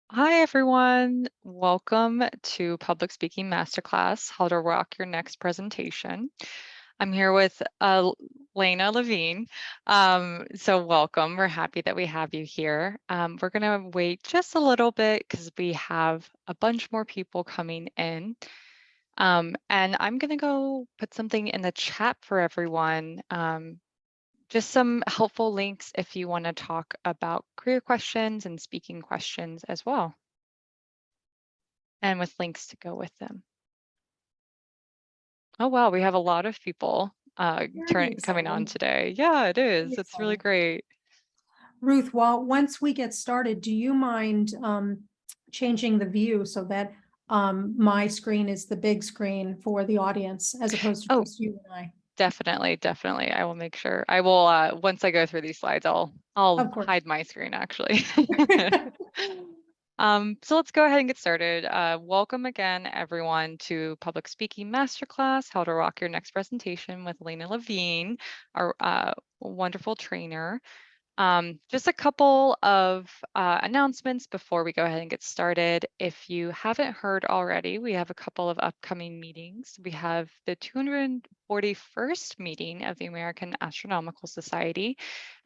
Hi, everyone. Welcome to Public Speaking Masterclass, How to Rock Your Next Presentation. I'm here with Lena Levine. So welcome. We're happy that we have you here. We're going to wait just a little bit because we have a bunch more people coming in. And I'm going to go put something in the chat for everyone. Just some helpful links if you want to talk about career questions and speaking questions as well, and with links to go with them. Oh, wow, we have a lot of people Very coming on exciting. today. Yeah, it is. Very It's really exciting. great. Ruth, once we get started, do you mind changing the view so that my screen is the big screen for the audience as opposed to Oh, just you and I? definitely. I will make sure. I will once I go through these slides, I'll Of course. hide my screen actually. So let's go ahead and get started. Welcome again, everyone, to Public Speaking Masterclass, How to Rock Your Next Presentation with Lena Levine, our wonderful trainer. Just a couple of announcements before we go ahead and get started. If you haven't heard already, we have a couple of upcoming meetings. We have the 241st meeting of the American Astronomical Society,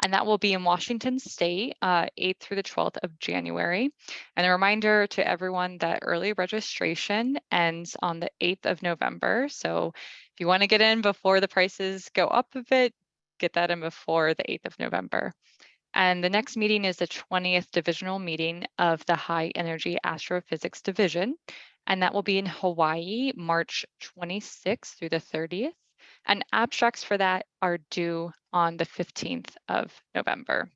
and that will be in Washington State, 8th through the 12th of January. And a reminder to everyone that early registration ends on the 8th of November. So if you want to get in before the prices go up a bit, get that in before the 8th of November. And the next meeting is the 20th divisional meeting of the High Energy Astrophysics Division. And that will be in Hawaii, March 26th through the 30th. And abstracts for that are due on the 15th of November.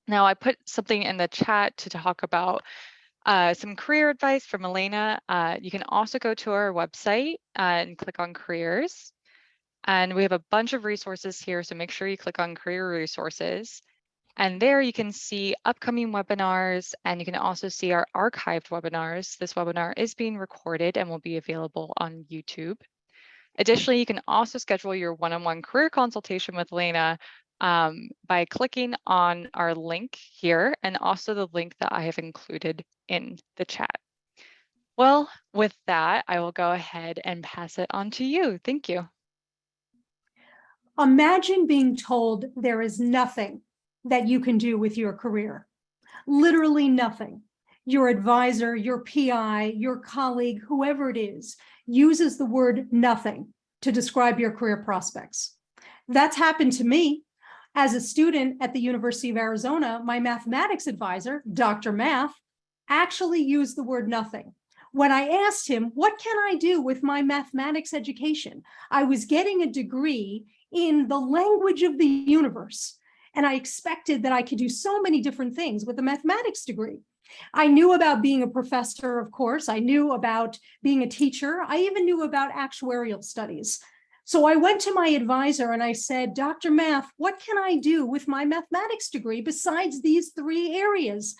Now, I put something in the chat to talk about some career advice from Elena. You can also go to our website and click on careers. And we have a bunch of resources here, so make sure you click on career resources. And there you can see upcoming webinars, and you can also see our archived webinars. This webinar is being recorded and will be available on YouTube. Additionally, you can also schedule your one-on-one career consultation with Lena by clicking on our link here, and also the link that I have included in the chat. Well, with that, I will go ahead and pass it on to you. Thank you. Imagine being told there is nothing that you can do with your career. Literally nothing. Your advisor, your PI, your colleague, whoever it is, uses the word nothing to describe your career prospects. That's happened to me. As a student at the University of Arizona, my mathematics advisor, Dr. Math, actually used the word nothing. When I asked him, what can I do with my mathematics education? I was getting a degree in the language of the universe. And I expected that I could do so many different things with a mathematics degree. I knew about being a professor, of course. I knew about being a teacher. I even knew about actuarial studies. So I went to my advisor and I said, Dr. Math, what can I do with my mathematics degree besides these three areas?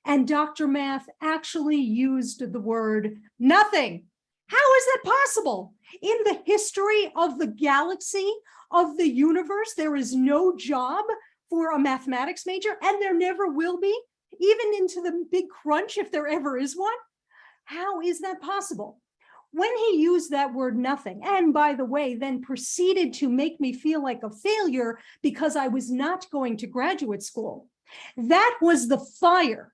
And Dr. Math actually used the word nothing. How is that possible? In the history of the galaxy, of the universe, there is no job for a mathematics major, and there never will be, even into the big crunch if there ever is one. How is that possible? When he used that word nothing, and by the way, then proceeded to make me feel like a failure because I was not going to graduate school, that was the fire.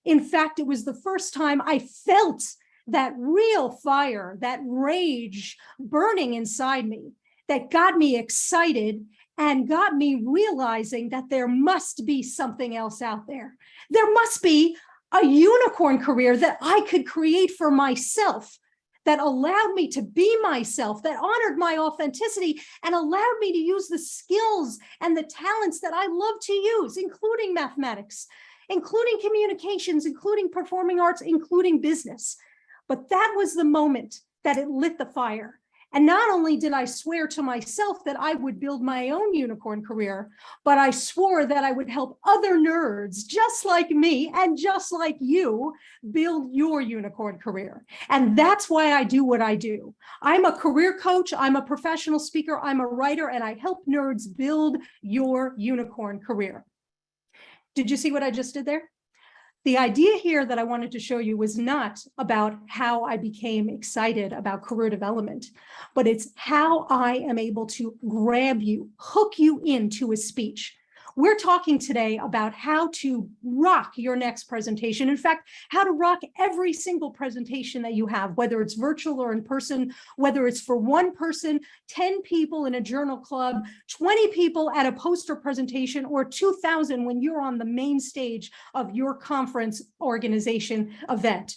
In fact, it was the first time I felt that real fire, that rage burning inside me that got me excited and got me realizing that there must be something else out there. There must be a unicorn career that I could create for myself, that allowed me to be myself, that honored my authenticity, and allowed me to use the skills and the talents that I love to use, including mathematics, including communications, including performing arts, including business. But that was the moment that it lit the fire. And not only did I swear to myself that I would build my own unicorn career, but I swore that I would help other nerds just like me and just like you build your unicorn career. And that's why I do what I do. I'm a career coach, I'm a professional speaker, I'm a writer, and I help nerds build your unicorn career. Did you see what I just did there? The idea here that I wanted to show you was not about how I became excited about career development, but it's how I am able to grab you, hook you into a speech. We're talking today about how to rock your next presentation. In fact, how to rock every single presentation that you have, whether it's virtual or in person, whether it's for one person, 10 people in a journal club, 20 people at a poster presentation, or 2,000 when you're on the main stage of your conference organization event.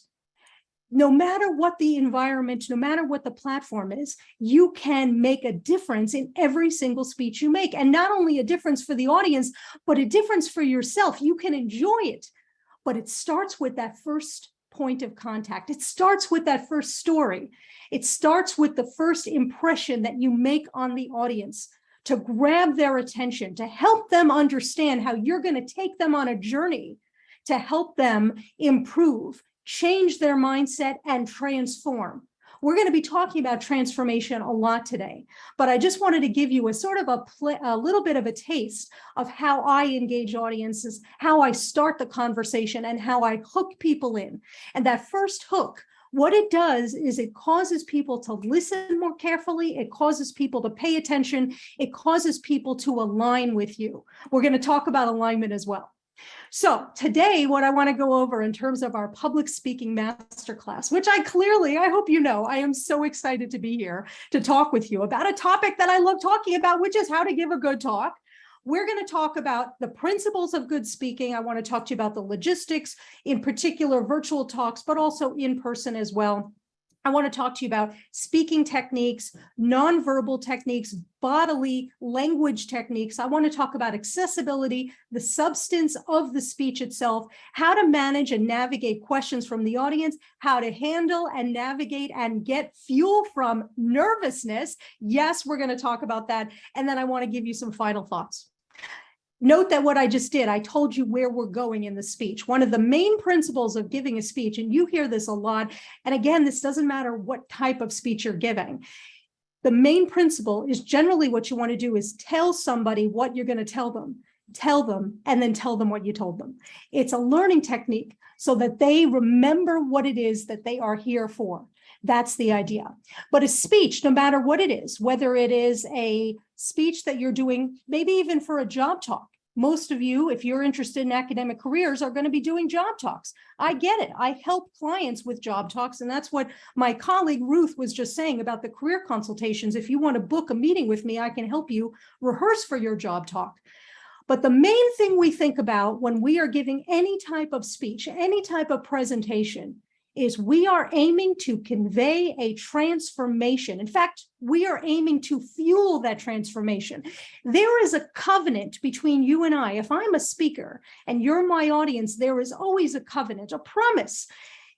No matter what the environment, no matter what the platform is, you can make a difference in every single speech you make. And not only a difference for the audience, but a difference for yourself. You can enjoy it, but it starts with that first point of contact. It starts with that first story. It starts with the first impression that you make on the audience to grab their attention, to help them understand how you're going to take them on a journey to help them improve, change their mindset, and transform. We're going to be talking about transformation a lot today, but I just wanted to give you a sort of a little bit of a taste of how I engage audiences, how I start the conversation, and how I hook people in. And that first hook, what it does is it causes people to listen more carefully. It causes people to pay attention. It causes people to align with you. We're going to talk about alignment as well. So today, what I want to go over in terms of our public speaking masterclass, which I hope you know, I am so excited to be here to talk with you about a topic that I love talking about, which is how to give a good talk. We're going to talk about the principles of good speaking. I want to talk to you about the logistics, in particular virtual talks, but also in person as well. I want to talk to you about speaking techniques, nonverbal techniques, bodily language techniques. I want to talk about accessibility, the substance of the speech itself, how to manage and navigate questions from the audience, how to handle and navigate and get fuel from nervousness. Yes, we're going to talk about that. And then I want to give you some final thoughts. Note that what I just did, I told you where we're going in the speech. One of the main principles of giving a speech, and you hear this a lot, and again, this doesn't matter what type of speech you're giving. The main principle is generally what you want to do is tell somebody what you're going to tell them, and then tell them what you told them. It's a learning technique so that they remember what it is that they are here for. That's the idea. But a speech, no matter what it is, whether it is a speech that you're doing, maybe even for a job talk. Most of you, if you're interested in academic careers, are going to be doing job talks. I get it. I help clients with job talks. And that's what my colleague Ruth was just saying about the career consultations. If you want to book a meeting with me, I can help you rehearse for your job talk. But the main thing we think about when we are giving any type of speech, any type of presentation, is we are aiming to convey a transformation. In fact, we are aiming to fuel that transformation. There is a covenant between you and I. If I'm a speaker and you're my audience, there is always a covenant, a promise.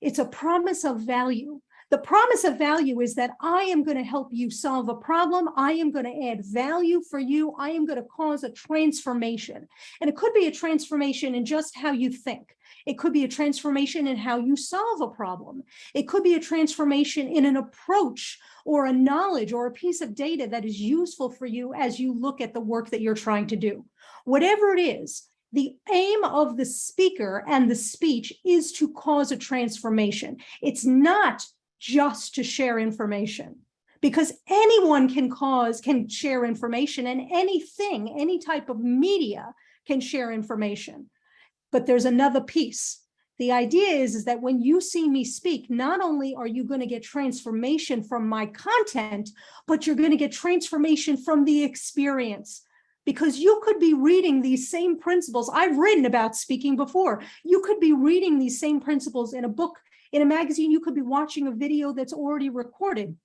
It's a promise of value. The promise of value is that I am going to help you solve a problem. I am going to add value for you. I am going to cause a transformation. And it could be a transformation in just how you think. It could be a transformation in how you solve a problem. It could be a transformation in an approach or a knowledge or a piece of data that is useful for you as you look at the work that you're trying to do. Whatever it is, the aim of the speaker and the speech is to cause a transformation. It's not just to share information, because anyone can share information, and anything, any type of media can share information. But there's another piece. The idea is that when you see me speak, not only are you going to get transformation from my content, but you're going to get transformation from the experience. Because you could be reading these same principles. I've written about speaking before. You could be reading these same principles in a book, in a magazine. You could be watching a video that's already recorded,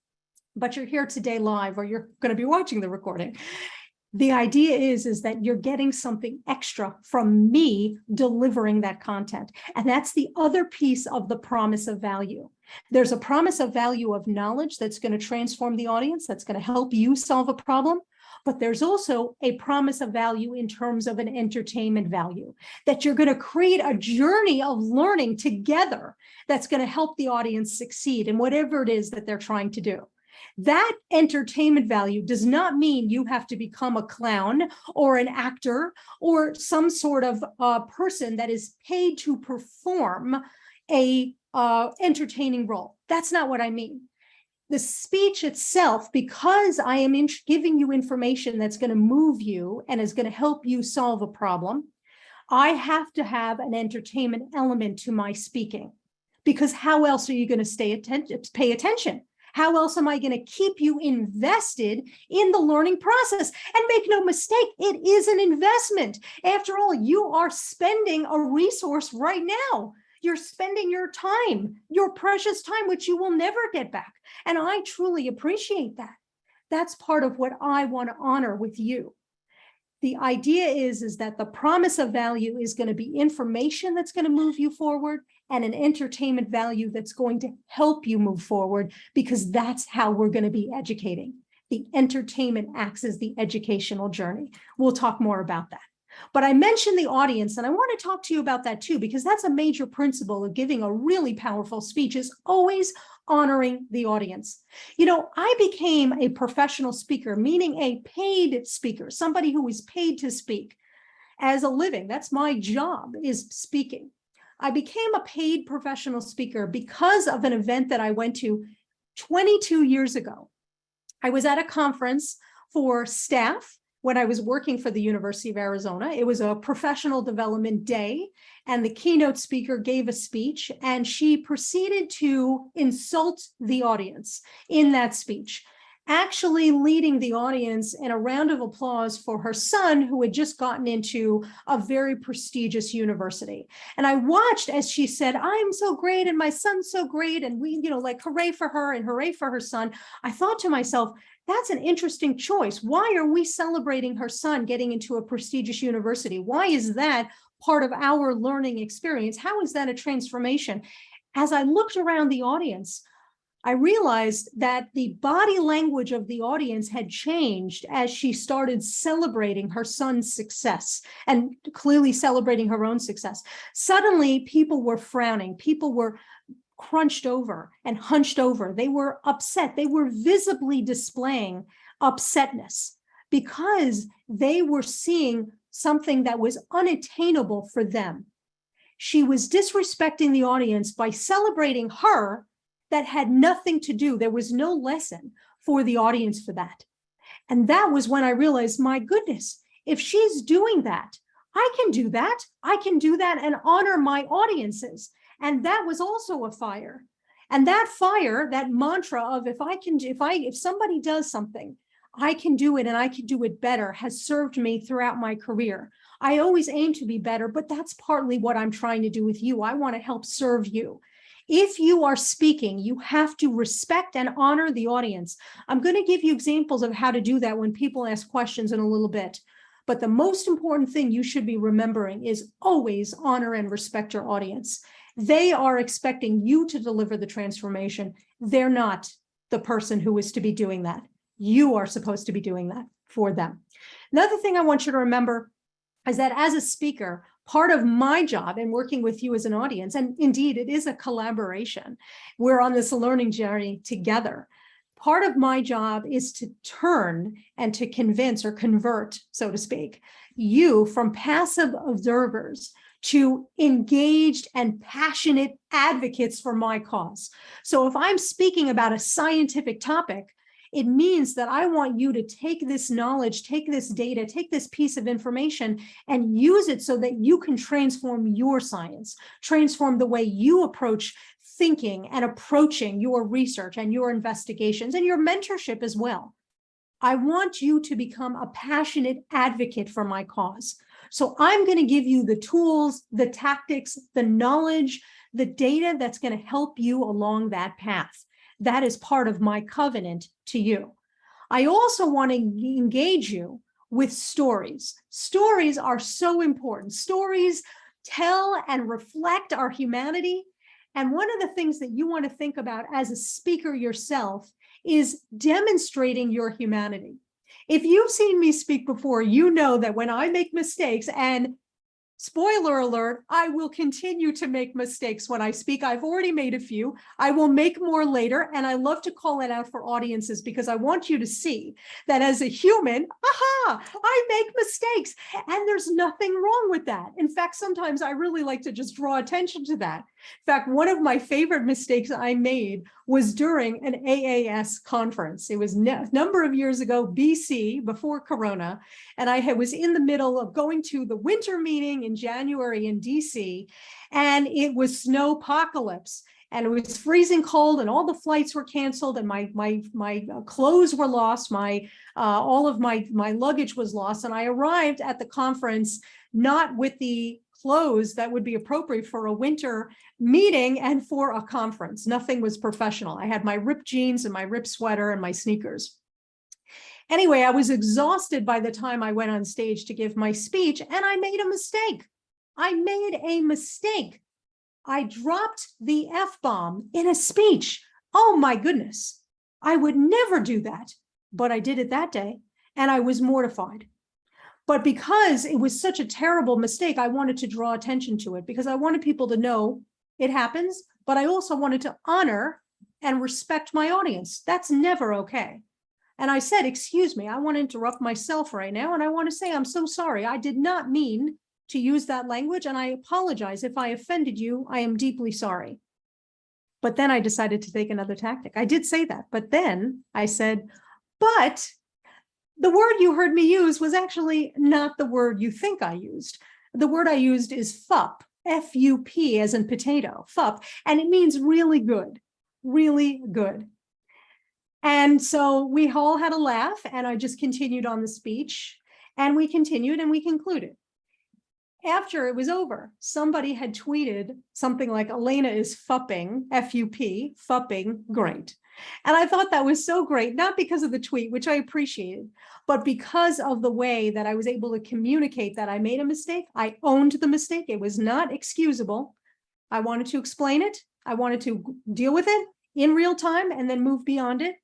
but you're here today live, or you're going to be watching the recording. The idea is that you're getting something extra from me delivering that content. And that's the other piece of the promise of value. There's a promise of value of knowledge that's going to transform the audience, that's going to help you solve a problem. But there's also a promise of value in terms of an entertainment value, that you're going to create a journey of learning together that's going to help the audience succeed in whatever it is that they're trying to do. That entertainment value does not mean you have to become a clown or an actor or some sort of person that is paid to perform a entertaining role. That's not what I mean. The speech itself, because I am giving you information that's going to move you and is going to help you solve a problem, I have to have an entertainment element to my speaking, because how else are you going to pay attention? How else am I going to keep you invested in the learning process? And make no mistake, it is an investment. After all, you are spending a resource right now. You're spending your time, your precious time, which you will never get back. And I truly appreciate that. That's part of what I want to honor with you. The idea is that the promise of value is going to be information that's going to move you forward and an entertainment value that's going to help you move forward, because that's how we're going to be educating. The entertainment acts as the educational journey. We'll talk more about that. But I mentioned the audience, and I want to talk to you about that too, because that's a major principle of giving a really powerful speech, is always honoring the audience. You know, I became a professional speaker, meaning a paid speaker, somebody who is paid to speak as a living. That's my job, is speaking. I became a paid professional speaker because of an event that I went to 22 years ago. I was at a conference for staff when I was working for the University of Arizona. It was a professional development day, and the keynote speaker gave a speech, and she proceeded to insult the audience in that speech, actually leading the audience in a round of applause for her son, who had just gotten into a very prestigious university. And I watched as she said, "I'm so great, and my son's so great, and we, like, hooray for her and hooray for her son." I thought to myself, that's an interesting choice. Why are we celebrating her son getting into a prestigious university? Why is that part of our learning experience? How is that a transformation? As I looked around the audience, I realized that the body language of the audience had changed as she started celebrating her son's success and clearly celebrating her own success. Suddenly, people were frowning. People were crunched over and hunched over. They were upset. They were visibly displaying upsetness because they were seeing something that was unattainable for them. She was disrespecting the audience by celebrating her that had nothing to do. There was no lesson for the audience for that. And that was when I realized, my goodness, if she's doing that, I can do that. I can do that and honor my audiences. And that was also a fire. And that fire, that mantra of if somebody does something, I can do it and I can do it better, has served me throughout my career. I always aim to be better, but that's partly what I'm trying to do with you. I want to help serve you. If you are speaking, you have to respect and honor the audience. I'm going to give you examples of how to do that when people ask questions in a little bit. But the most important thing you should be remembering is always honor and respect your audience. They are expecting you to deliver the transformation. They're not the person who is to be doing that. You are supposed to be doing that for them. Another thing I want you to remember is that as a speaker, part of my job in working with you as an audience, and indeed it is a collaboration, we're on this learning journey together. Part of my job is to turn and to convince or convert, so to speak, you from passive observers to engaged and passionate advocates for my cause. So if I'm speaking about a scientific topic, it means that I want you to take this knowledge, take this data, take this piece of information and use it so that you can transform your science, transform the way you approach thinking and approaching your research and your investigations and your mentorship as well. I want you to become a passionate advocate for my cause. So I'm going to give you the tools, the tactics, the knowledge, the data that's going to help you along that path. That is part of my covenant to you. I also want to engage you with stories. Stories are so important. Stories tell and reflect our humanity. And one of the things that you want to think about as a speaker yourself is demonstrating your humanity. If you've seen me speak before, you know that when I make mistakes, and Spoiler alert, I will continue to make mistakes when I speak. I've already made a few. I will make more later. And I love to call it out for audiences because I want you to see that as a human, aha, I make mistakes. And there's nothing wrong with that. In fact, sometimes I really like to just draw attention to that. In fact, one of my favorite mistakes I made was during an AAS conference. It was a number of years ago, BC, before Corona. And I was in the middle of going to the winter meeting in January in DC, and it was snowpocalypse. And it was freezing cold, and all the flights were canceled, and my clothes were lost. All of my luggage was lost, and I arrived at the conference not with the clothes that would be appropriate for a winter meeting and for a conference. Nothing was professional. I had my ripped jeans and my ripped sweater and my sneakers. Anyway, I was exhausted by the time I went on stage to give my speech, and I made a mistake. I made a mistake. I dropped the F-bomb in a speech. Oh my goodness. I would never do that, but I did it that day, and I was mortified. But because it was such a terrible mistake, I wanted to draw attention to it because I wanted people to know it happens, but I also wanted to honor and respect my audience. That's never okay. And I said, excuse me, I want to interrupt myself right now. And I want to say, I'm so sorry. I did not mean to use that language. And I apologize if I offended you. I am deeply sorry. But then I decided to take another tactic. I did say that, but then I said, but the word you heard me use was actually not the word you think I used. The word I used is FUP, F-U-P as in potato, FUP. And it means really good, really good. And so we all had a laugh, and I just continued on the speech, and we continued and we concluded. After it was over, somebody had tweeted something like, Elena is fupping, F-U-P, fupping, great. And I thought that was so great, not because of the tweet, which I appreciated, but because of the way that I was able to communicate that I made a mistake. I owned the mistake. It was not excusable. I wanted to explain it. I wanted to deal with it in real time and then move beyond it.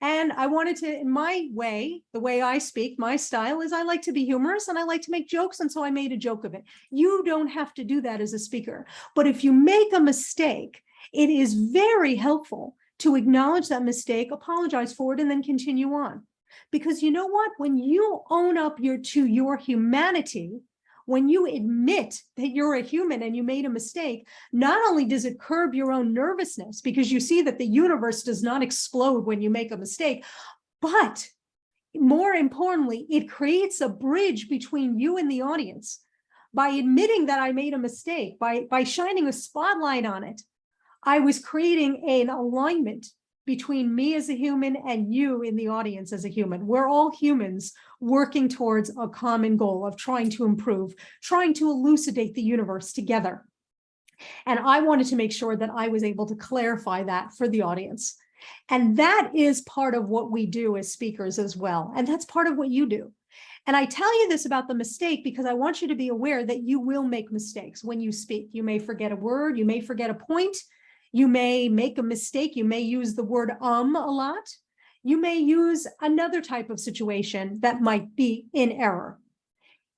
And I wanted to, in my way, the way I speak, my style is I like to be humorous and I like to make jokes. And so I made a joke of it. You don't have to do that as a speaker. But if you make a mistake, it is very helpful to acknowledge that mistake, apologize for it, and then continue on. Because you know what? When you own up to your humanity, when you admit that you're a human and you made a mistake, not only does it curb your own nervousness because you see that the universe does not explode when you make a mistake, but more importantly, it creates a bridge between you and the audience. By admitting that I made a mistake, by shining a spotlight on it, I was creating an alignment between me as a human and you in the audience as a human. We're all humans working towards a common goal of trying to improve, trying to elucidate the universe together. And I wanted to make sure that I was able to clarify that for the audience. And that is part of what we do as speakers as well. And that's part of what you do. And I tell you this about the mistake because I want you to be aware that you will make mistakes when you speak. You may forget a word, you may forget a point, you may make a mistake. You may use the word a lot. You may use another type of situation that might be in error.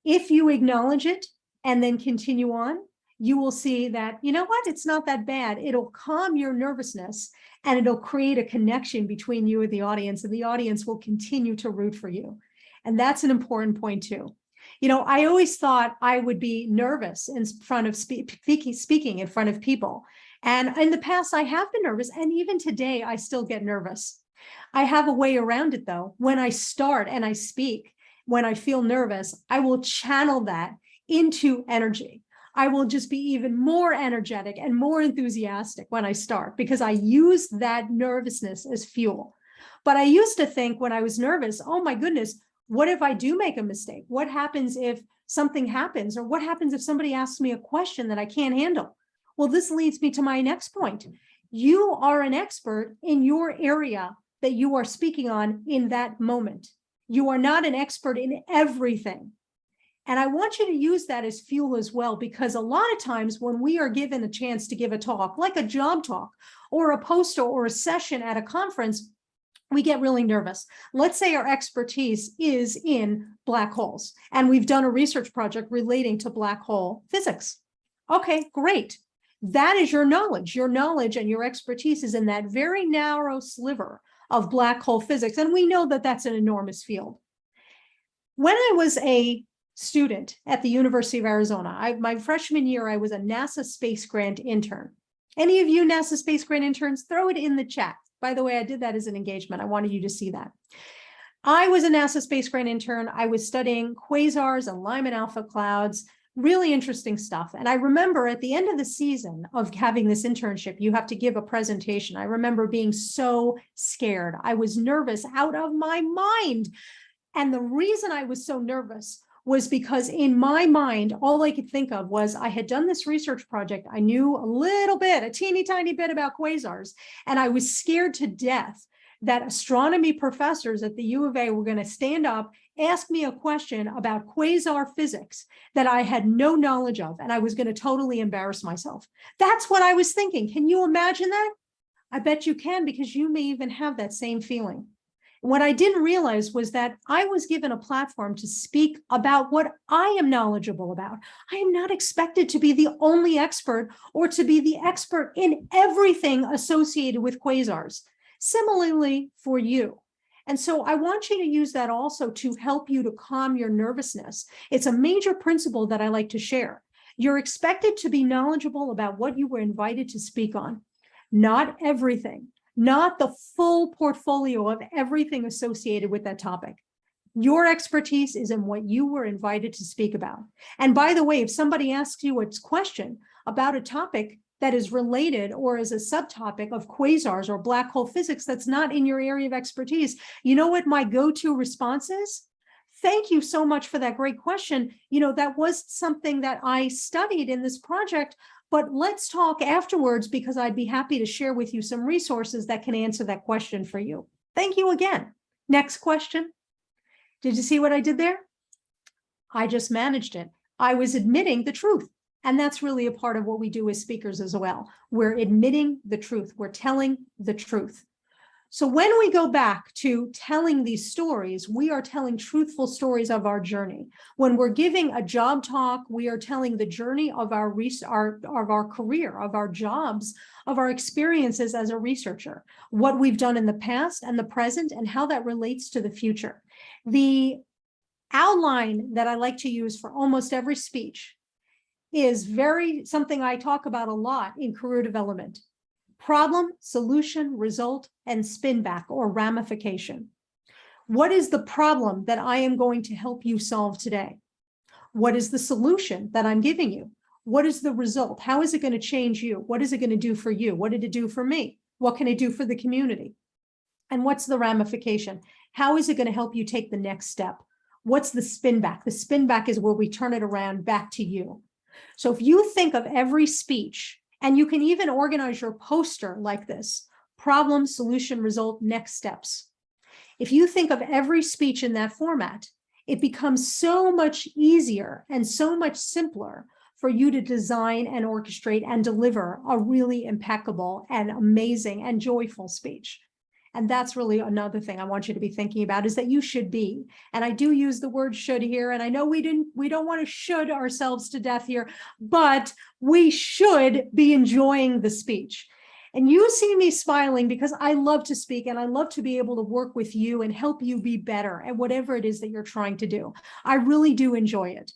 If you acknowledge it and then continue on, you will see that, you know what, it's not that bad. It'll calm your nervousness and it'll create a connection between you and the audience will continue to root for you. And that's an important point too. You know, I always thought I would be nervous in front of speaking in front of people. And in the past, I have been nervous. And even today, I still get nervous. I have a way around it, though. When I start and I speak, when I feel nervous, I will channel that into energy. I will just be even more energetic and more enthusiastic when I start because I use that nervousness as fuel. But I used to think when I was nervous, oh my goodness, what if I do make a mistake? What happens if something happens? Or what happens if somebody asks me a question that I can't handle? Well, this leads me to my next point. You are an expert in your area that you are speaking on in that moment. You are not an expert in everything. And I want you to use that as fuel as well, because a lot of times when we are given a chance to give a talk, like a job talk or a poster or a session at a conference, we get really nervous. Let's say our expertise is in black holes, and we've done a research project relating to black hole physics. Okay, great. That is your knowledge. Your knowledge and your expertise is in that very narrow sliver of black hole physics. And we know that that's an enormous field. When I was a student at the University of Arizona, my freshman year, I was a NASA Space Grant intern. Any of you NASA Space Grant interns, throw it in the chat. By the way, I did that as an engagement. I wanted you to see that. I was a NASA Space Grant intern. I was studying quasars and Lyman alpha clouds, really interesting stuff. And I remember at the end of the season of having this internship, you have to give a presentation. I remember being so scared. I was nervous out of my mind. And the reason I was so nervous was because in my mind, all I could think of was I had done this research project. I knew a little bit, a teeny tiny bit about quasars, and I was scared to death that astronomy professors at the U of A were going to stand up, ask me a question about quasar physics that I had no knowledge of, and I was going to totally embarrass myself. That's what I was thinking. Can you imagine that? I bet you can, because you may even have that same feeling. What I didn't realize was that I was given a platform to speak about what I am knowledgeable about. I am not expected to be the only expert or to be the expert in everything associated with quasars. Similarly for you. And so I want you to use that also to help you to calm your nervousness. It's a major principle that I like to share. You're expected to be knowledgeable about what you were invited to speak on, not everything. Not the full portfolio of everything associated with that topic. Your expertise is in what you were invited to speak about. And by the way, if somebody asks you a question about a topic that is related or is a subtopic of quasars or black hole physics that's not in your area of expertise, you know what my go-to response is? Thank you so much for that great question. That was something that I studied in this project, but let's talk afterwards because I'd be happy to share with you some resources that can answer that question for you. Thank you again. Next question. Did you see what I did there? I just managed it. I was admitting the truth. And that's really a part of what we do as speakers as well. We're admitting the truth. We're telling the truth. So when we go back to telling these stories, we are telling truthful stories of our journey. When we're giving a job talk, we are telling the journey of our career, of our jobs, of our experiences as a researcher, what we've done in the past and the present, and how that relates to the future. The outline that I like to use for almost every speech is something I talk about a lot in career development. Problem, solution, result, and spin back or ramification. What is the problem that I am going to help you solve today? What is the solution that I'm giving you? What is the result? How is it going to change you? What is it going to do for you? What did it do for me? What can it do for the community? And what's the ramification? How is it going to help you take the next step? What's the spin back? The spin back is where we turn it around back to you. So if you think of every speech, and you can even organize your poster like this: problem, solution, result, next steps. If you think of every speech in that format, it becomes so much easier and so much simpler for you to design and orchestrate and deliver a really impeccable and amazing and joyful speech. And that's really another thing I want you to be thinking about, is that you should be. And I do use the word should here. And I know we don't want to should ourselves to death here, but we should be enjoying the speech. And you see me smiling because I love to speak and I love to be able to work with you and help you be better at whatever it is that you're trying to do. I really do enjoy it.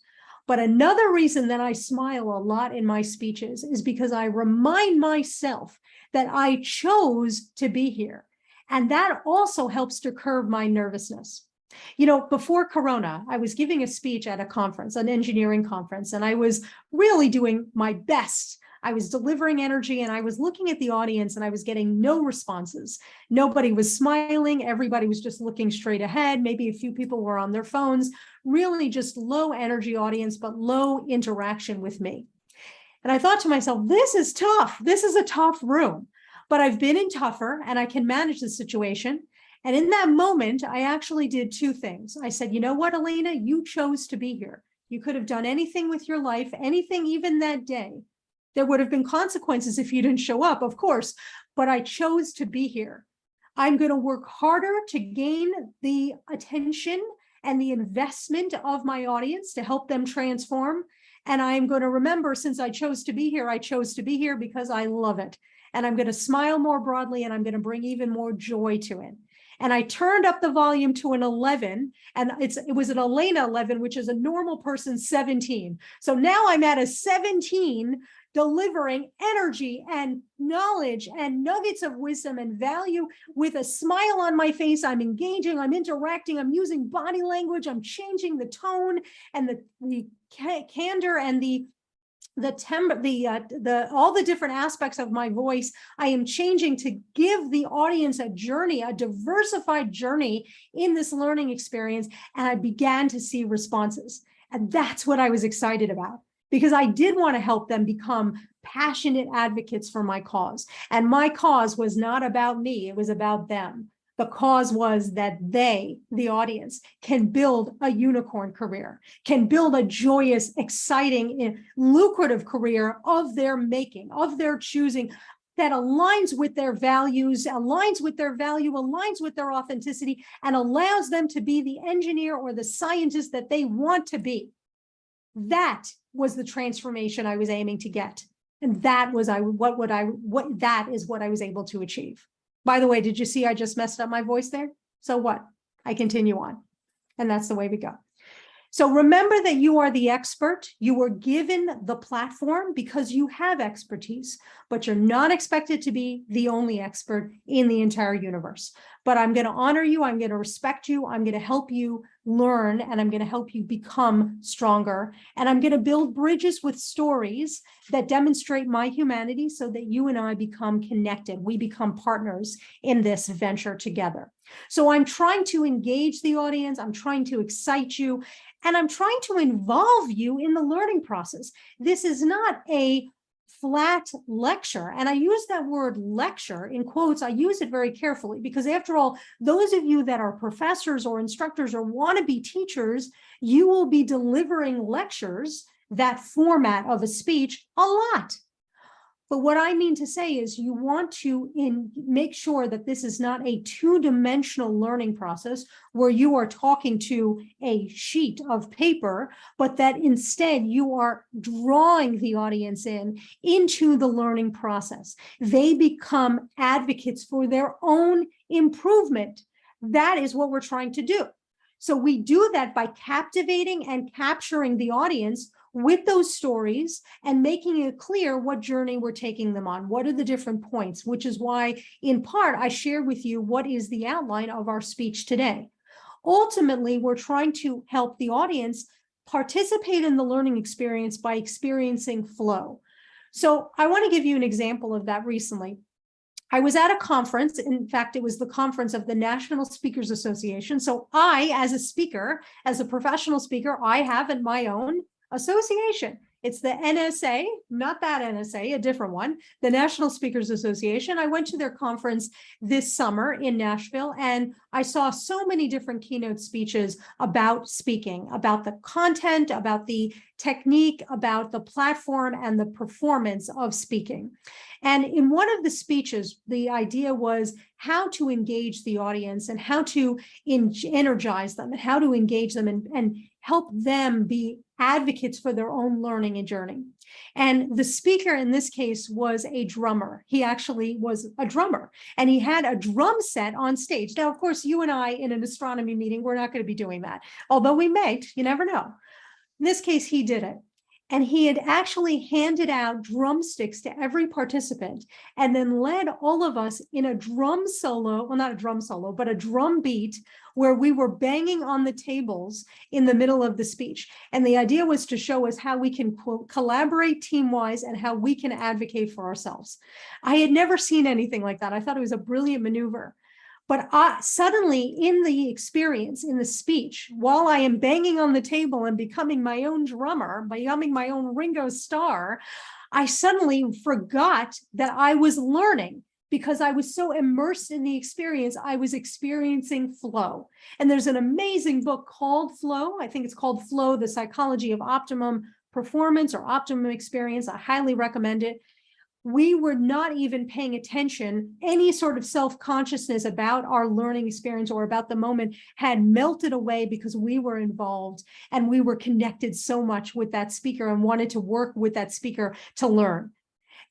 But another reason that I smile a lot in my speeches is because I remind myself that I chose to be here. And that also helps to curb my nervousness. Before Corona, I was giving a speech at a conference, an engineering conference, and I was really doing my best. I was delivering energy and I was looking at the audience and I was getting no responses. Nobody was smiling. Everybody was just looking straight ahead. Maybe a few people were on their phones, really just low energy audience, but low interaction with me. And I thought to myself, this is tough. This is a tough room. But I've been in tougher and I can manage the situation. And in that moment, I actually did two things. I said, you know what, Elena, you chose to be here. You could have done anything with your life, anything even that day. There would have been consequences if you didn't show up, of course, but I chose to be here. I'm going to work harder to gain the attention and the investment of my audience to help them transform. And I'm going to remember, since I chose to be here, I chose to be here because I love it. And I'm going to smile more broadly, and I'm going to bring even more joy to it. And I turned up the volume to an 11, and it was an Elena 11, which is a normal person's 17. So now I'm at a 17, delivering energy and knowledge and nuggets of wisdom and value with a smile on my face. I'm engaging, I'm interacting, I'm using body language, I'm changing the tone and the candor and the timbre, all the different aspects of my voice. I am changing to give the audience a journey, a diversified journey in this learning experience. And I began to see responses. And that's what I was excited about, because I did want to help them become passionate advocates for my cause. And my cause was not about me, it was about them. The cause was that they, the audience, can build a unicorn career, can build a joyous, exciting, lucrative career of their making, of their choosing, that aligns with their values, aligns with their value, aligns with their authenticity, and allows them to be the engineer or the scientist that they want to be. That was the transformation I was aiming to get. And that was that is what I was able to achieve. By the way, did you see I just messed up my voice there? So what? I continue on. And that's the way we go. So remember that you are the expert. You were given the platform because you have expertise, but you're not expected to be the only expert in the entire universe. But I'm going to honor you. I'm going to respect you. I'm going to help you learn, and I'm going to help you become stronger. And I'm going to build bridges with stories that demonstrate my humanity so that you and I become connected. We become partners in this venture together. So I'm trying to engage the audience. I'm trying to excite you. And I'm trying to involve you in the learning process. This is not a flat lecture. And I use that word lecture in quotes. I use it very carefully because, after all, those of you that are professors or instructors or want to be teachers, you will be delivering lectures, that format of a speech, a lot. But what I mean to say is you want to make sure that this is not a two-dimensional learning process where you are talking to a sheet of paper, but that instead you are drawing the audience into the learning process. They become advocates for their own improvement. That is what we're trying to do. So we do that by captivating and capturing the audience with those stories and making it clear what journey we're taking them on. What are the different points, which is why, in part, I shared with you what is the outline of our speech today. Ultimately, we're trying to help the audience participate in the learning experience by experiencing flow. So I want to give you an example of that recently. I was at a conference. In fact, it was the conference of the National Speakers Association. So I, as a speaker, as a professional speaker, I have in my own association. It's the NSA, not that NSA, a different one, the National Speakers Association. I went to their conference this summer in Nashville, and I saw so many different keynote speeches about speaking, about the content, about the technique, about the platform and the performance of speaking. And in one of the speeches, the idea was how to engage the audience and how to energize them and how to engage them and help them be advocates for their own learning and journey. And the speaker in this case was a drummer. He actually was a drummer, and he had a drum set on stage. Now, of course, you and I in an astronomy meeting, we're not going to be doing that, although we may, you never know. In this case, he did it. And he had actually handed out drumsticks to every participant and then led all of us in a drum solo, well, not a drum solo, but a drum beat where we were banging on the tables in the middle of the speech. And the idea was to show us how we can collaborate team-wise and how we can advocate for ourselves. I had never seen anything like that. I thought it was a brilliant maneuver. But suddenly in the experience, in the speech, while I am banging on the table and becoming my own drummer, becoming my own Ringo Starr, I suddenly forgot that I was learning because I was so immersed in the experience. I was experiencing flow. And there's an amazing book called Flow. I think it's called Flow, The Psychology of Optimum Performance or Optimum Experience. I highly recommend it. we were not even paying attention. Any sort of self-consciousness about our learning experience or about the moment had melted away because we were involved and we were connected so much with that speaker and wanted to work with that speaker to learn.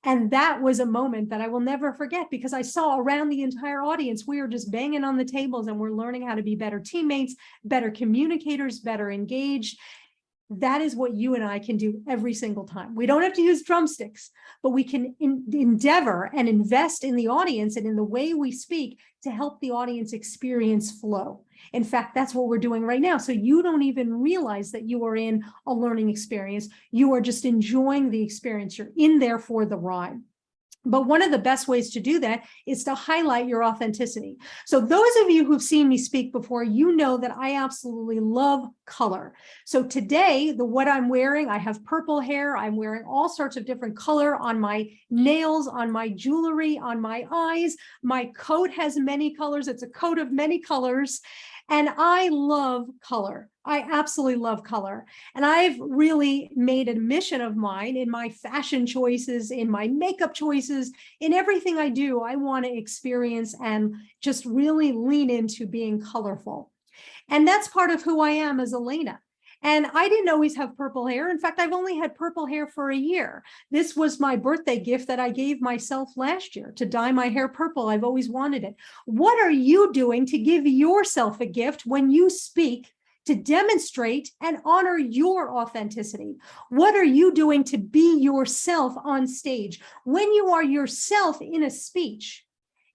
And that was a moment that I will never forget, because I saw around the entire audience, we were just banging on the tables and we're learning how to be better teammates, better communicators, better engaged. That is what you and I can do every single time. We don't have to use drumsticks, but we can endeavor and invest in the audience and in the way we speak to help the audience experience flow. In fact, that's what we're doing right now. So you don't even realize that you are in a learning experience. You are just enjoying the experience. You're in there for the ride. But one of the best ways to do that is to highlight your authenticity. So those of you who've seen me speak before, you know that I absolutely love color. So today, what I'm wearing, I have purple hair. I'm wearing all sorts of different color on my nails, on my jewelry, on my eyes. My coat has many colors. It's a coat of many colors. And I love color. I absolutely love color. And I've really made a mission of mine in my fashion choices, in my makeup choices, in everything I do. I want to experience and just really lean into being colorful. And that's part of who I am as Elena. And I didn't always have purple hair. In fact, I've only had purple hair for a year. This was my birthday gift that I gave myself last year, to dye my hair purple. I've always wanted it. What are you doing to give yourself a gift when you speak, to demonstrate and honor your authenticity? What are you doing to be yourself on stage? When you are yourself in a speech,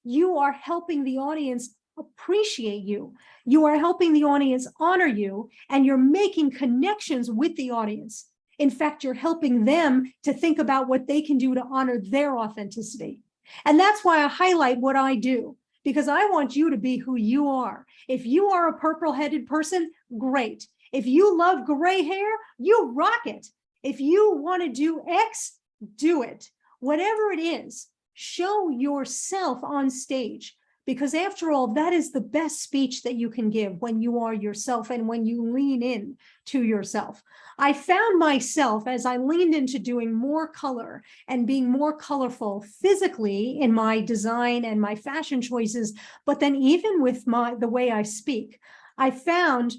you are helping the audience appreciate you. You are helping the audience honor you, and you're making connections with the audience. In fact, you're helping them to think about what they can do to honor their authenticity. And that's why I highlight what I do, because I want you to be who you are. If you are a purple-headed person, great. If you love gray hair, you rock it. If you want to do X, do it. Whatever it is, show yourself on stage. Because after all, that is the best speech that you can give, when you are yourself and when you lean in to yourself. I found myself, as I leaned into doing more color and being more colorful physically in my design and my fashion choices, but then even with the way I speak, I found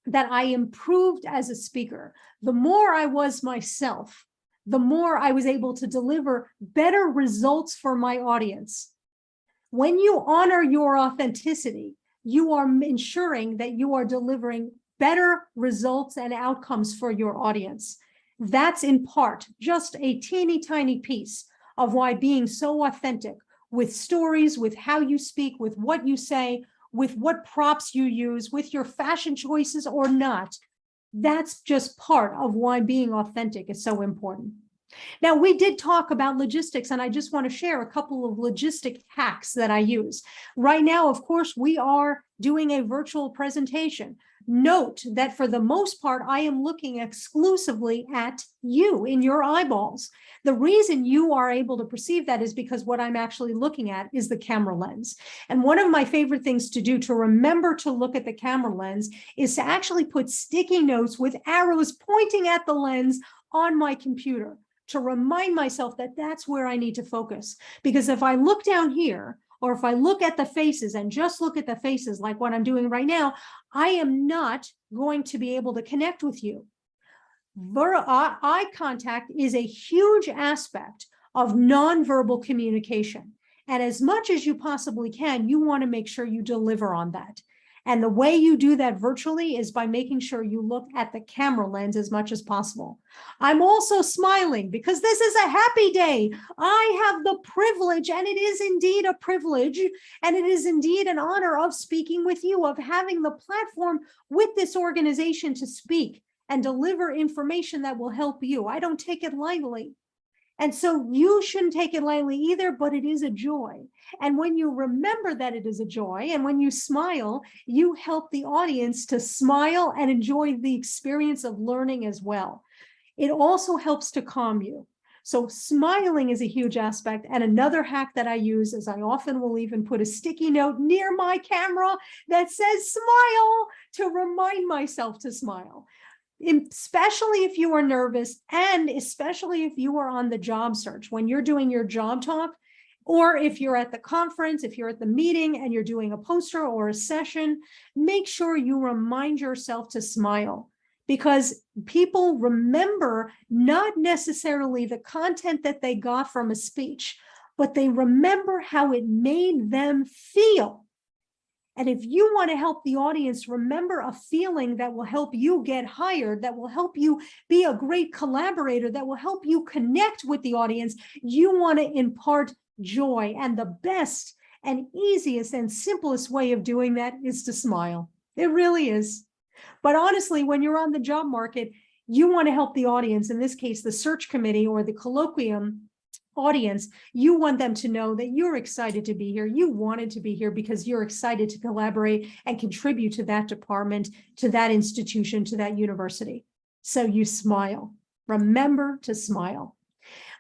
that I improved as a speaker. The more I was myself, the more I was able to deliver better results for my audience. When you honor your authenticity, you are ensuring that you are delivering better results and outcomes for your audience. That's in part just a teeny tiny piece of why being so authentic with stories, with how you speak, with what you say, with what props you use, with your fashion choices or not, that's just part of why being authentic is so important. Now, we did talk about logistics, and I just want to share a couple of logistic hacks that I use. Right now, of course, we are doing a virtual presentation. Note that for the most part, I am looking exclusively at you in your eyeballs. The reason you are able to perceive that is because what I'm actually looking at is the camera lens. And one of my favorite things to do to remember to look at the camera lens is to actually put sticky notes with arrows pointing at the lens on my computer, to remind myself that that's where I need to focus. Because if I look down here, or if I look at the faces and just look at the faces like what I'm doing right now, I am not going to be able to connect with you. Eye contact is a huge aspect of nonverbal communication. And as much as you possibly can, you want to make sure you deliver on that. And the way you do that virtually is by making sure you look at the camera lens as much as possible. I'm also smiling because this is a happy day. I have the privilege, and it is indeed a privilege, and it is indeed an honor of speaking with you, of having the platform with this organization to speak and deliver information that will help you. I don't take it lightly. And so you shouldn't take it lightly either, but it is a joy. And when you remember that it is a joy, and when you smile, you help the audience to smile and enjoy the experience of learning as well. It also helps to calm you. So smiling is a huge aspect. And another hack that I use is I often will even put a sticky note near my camera that says smile, to remind myself to smile. especially if you are nervous, and especially if you are on the job search, when you're doing your job talk, or if you're at the conference, if you're at the meeting and you're doing a poster or a session, make sure you remind yourself to smile, because people remember not necessarily the content that they got from a speech, but they remember how it made them feel. And if you want to help the audience remember a feeling that will help you get hired, that will help you be a great collaborator, that will help you connect with the audience, you want to impart joy. And the best and easiest and simplest way of doing that is to smile. It really is. But honestly, when you're on the job market, you want to help the audience, in this case, the search committee or the colloquium audience, you want them to know that you're excited to be here. You wanted to be here because you're excited to collaborate and contribute to that department, to that institution, to that university. So you smile. Remember to smile.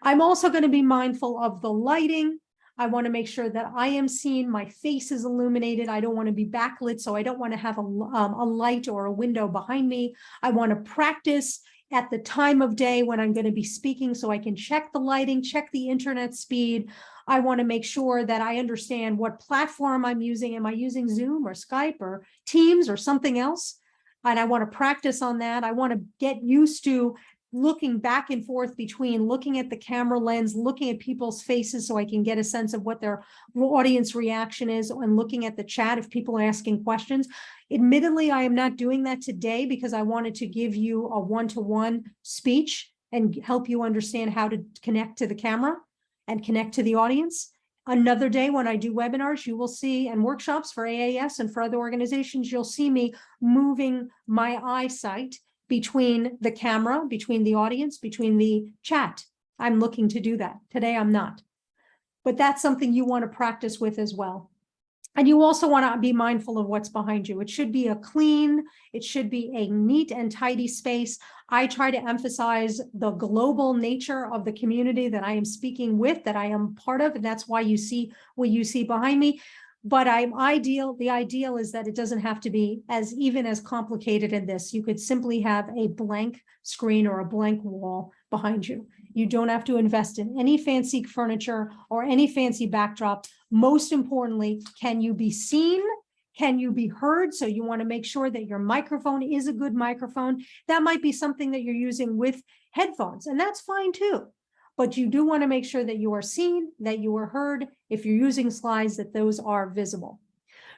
I'm also going to be mindful of the lighting. I want to make sure that I am seen, my face is illuminated. I don't want to be backlit, so I don't want to have a light or a window behind me. I want to practice at the time of day when I'm going to be speaking, so I can check the lighting, check the internet speed. I want to make sure that I understand what platform I'm using. Am I using Zoom or Skype or Teams or something else? And I want to practice on that. I want to get used to looking back and forth between looking at the camera lens, looking at people's faces so I can get a sense of what their audience reaction is, and looking at the chat if people are asking questions. Admittedly, I am not doing that today because I wanted to give you a one-to-one speech and help you understand how to connect to the camera and connect to the audience. Another day when I do webinars, you will see, and workshops for AAS and for other organizations, you'll see me moving my eyesight between the camera, between the audience, between the chat. I'm looking to do that. Today, I'm not. But that's something you want to practice with as well. And you also want to be mindful of what's behind you. It should be a clean, it should be a neat and tidy space. I try to emphasize the global nature of the community that I am speaking with, that I am part of, and that's why you see what you see behind me. But the ideal is that it doesn't have to be even as complicated in this. You could simply have a blank screen or a blank wall behind you. You don't have to invest in any fancy furniture or any fancy backdrop. Most importantly, can you be seen? Can you be heard? So you want to make sure that your microphone is a good microphone. That might be something that you're using with headphones, and that's fine too. But you do want to make sure that you are seen, that you are heard. If you're using slides, that those are visible.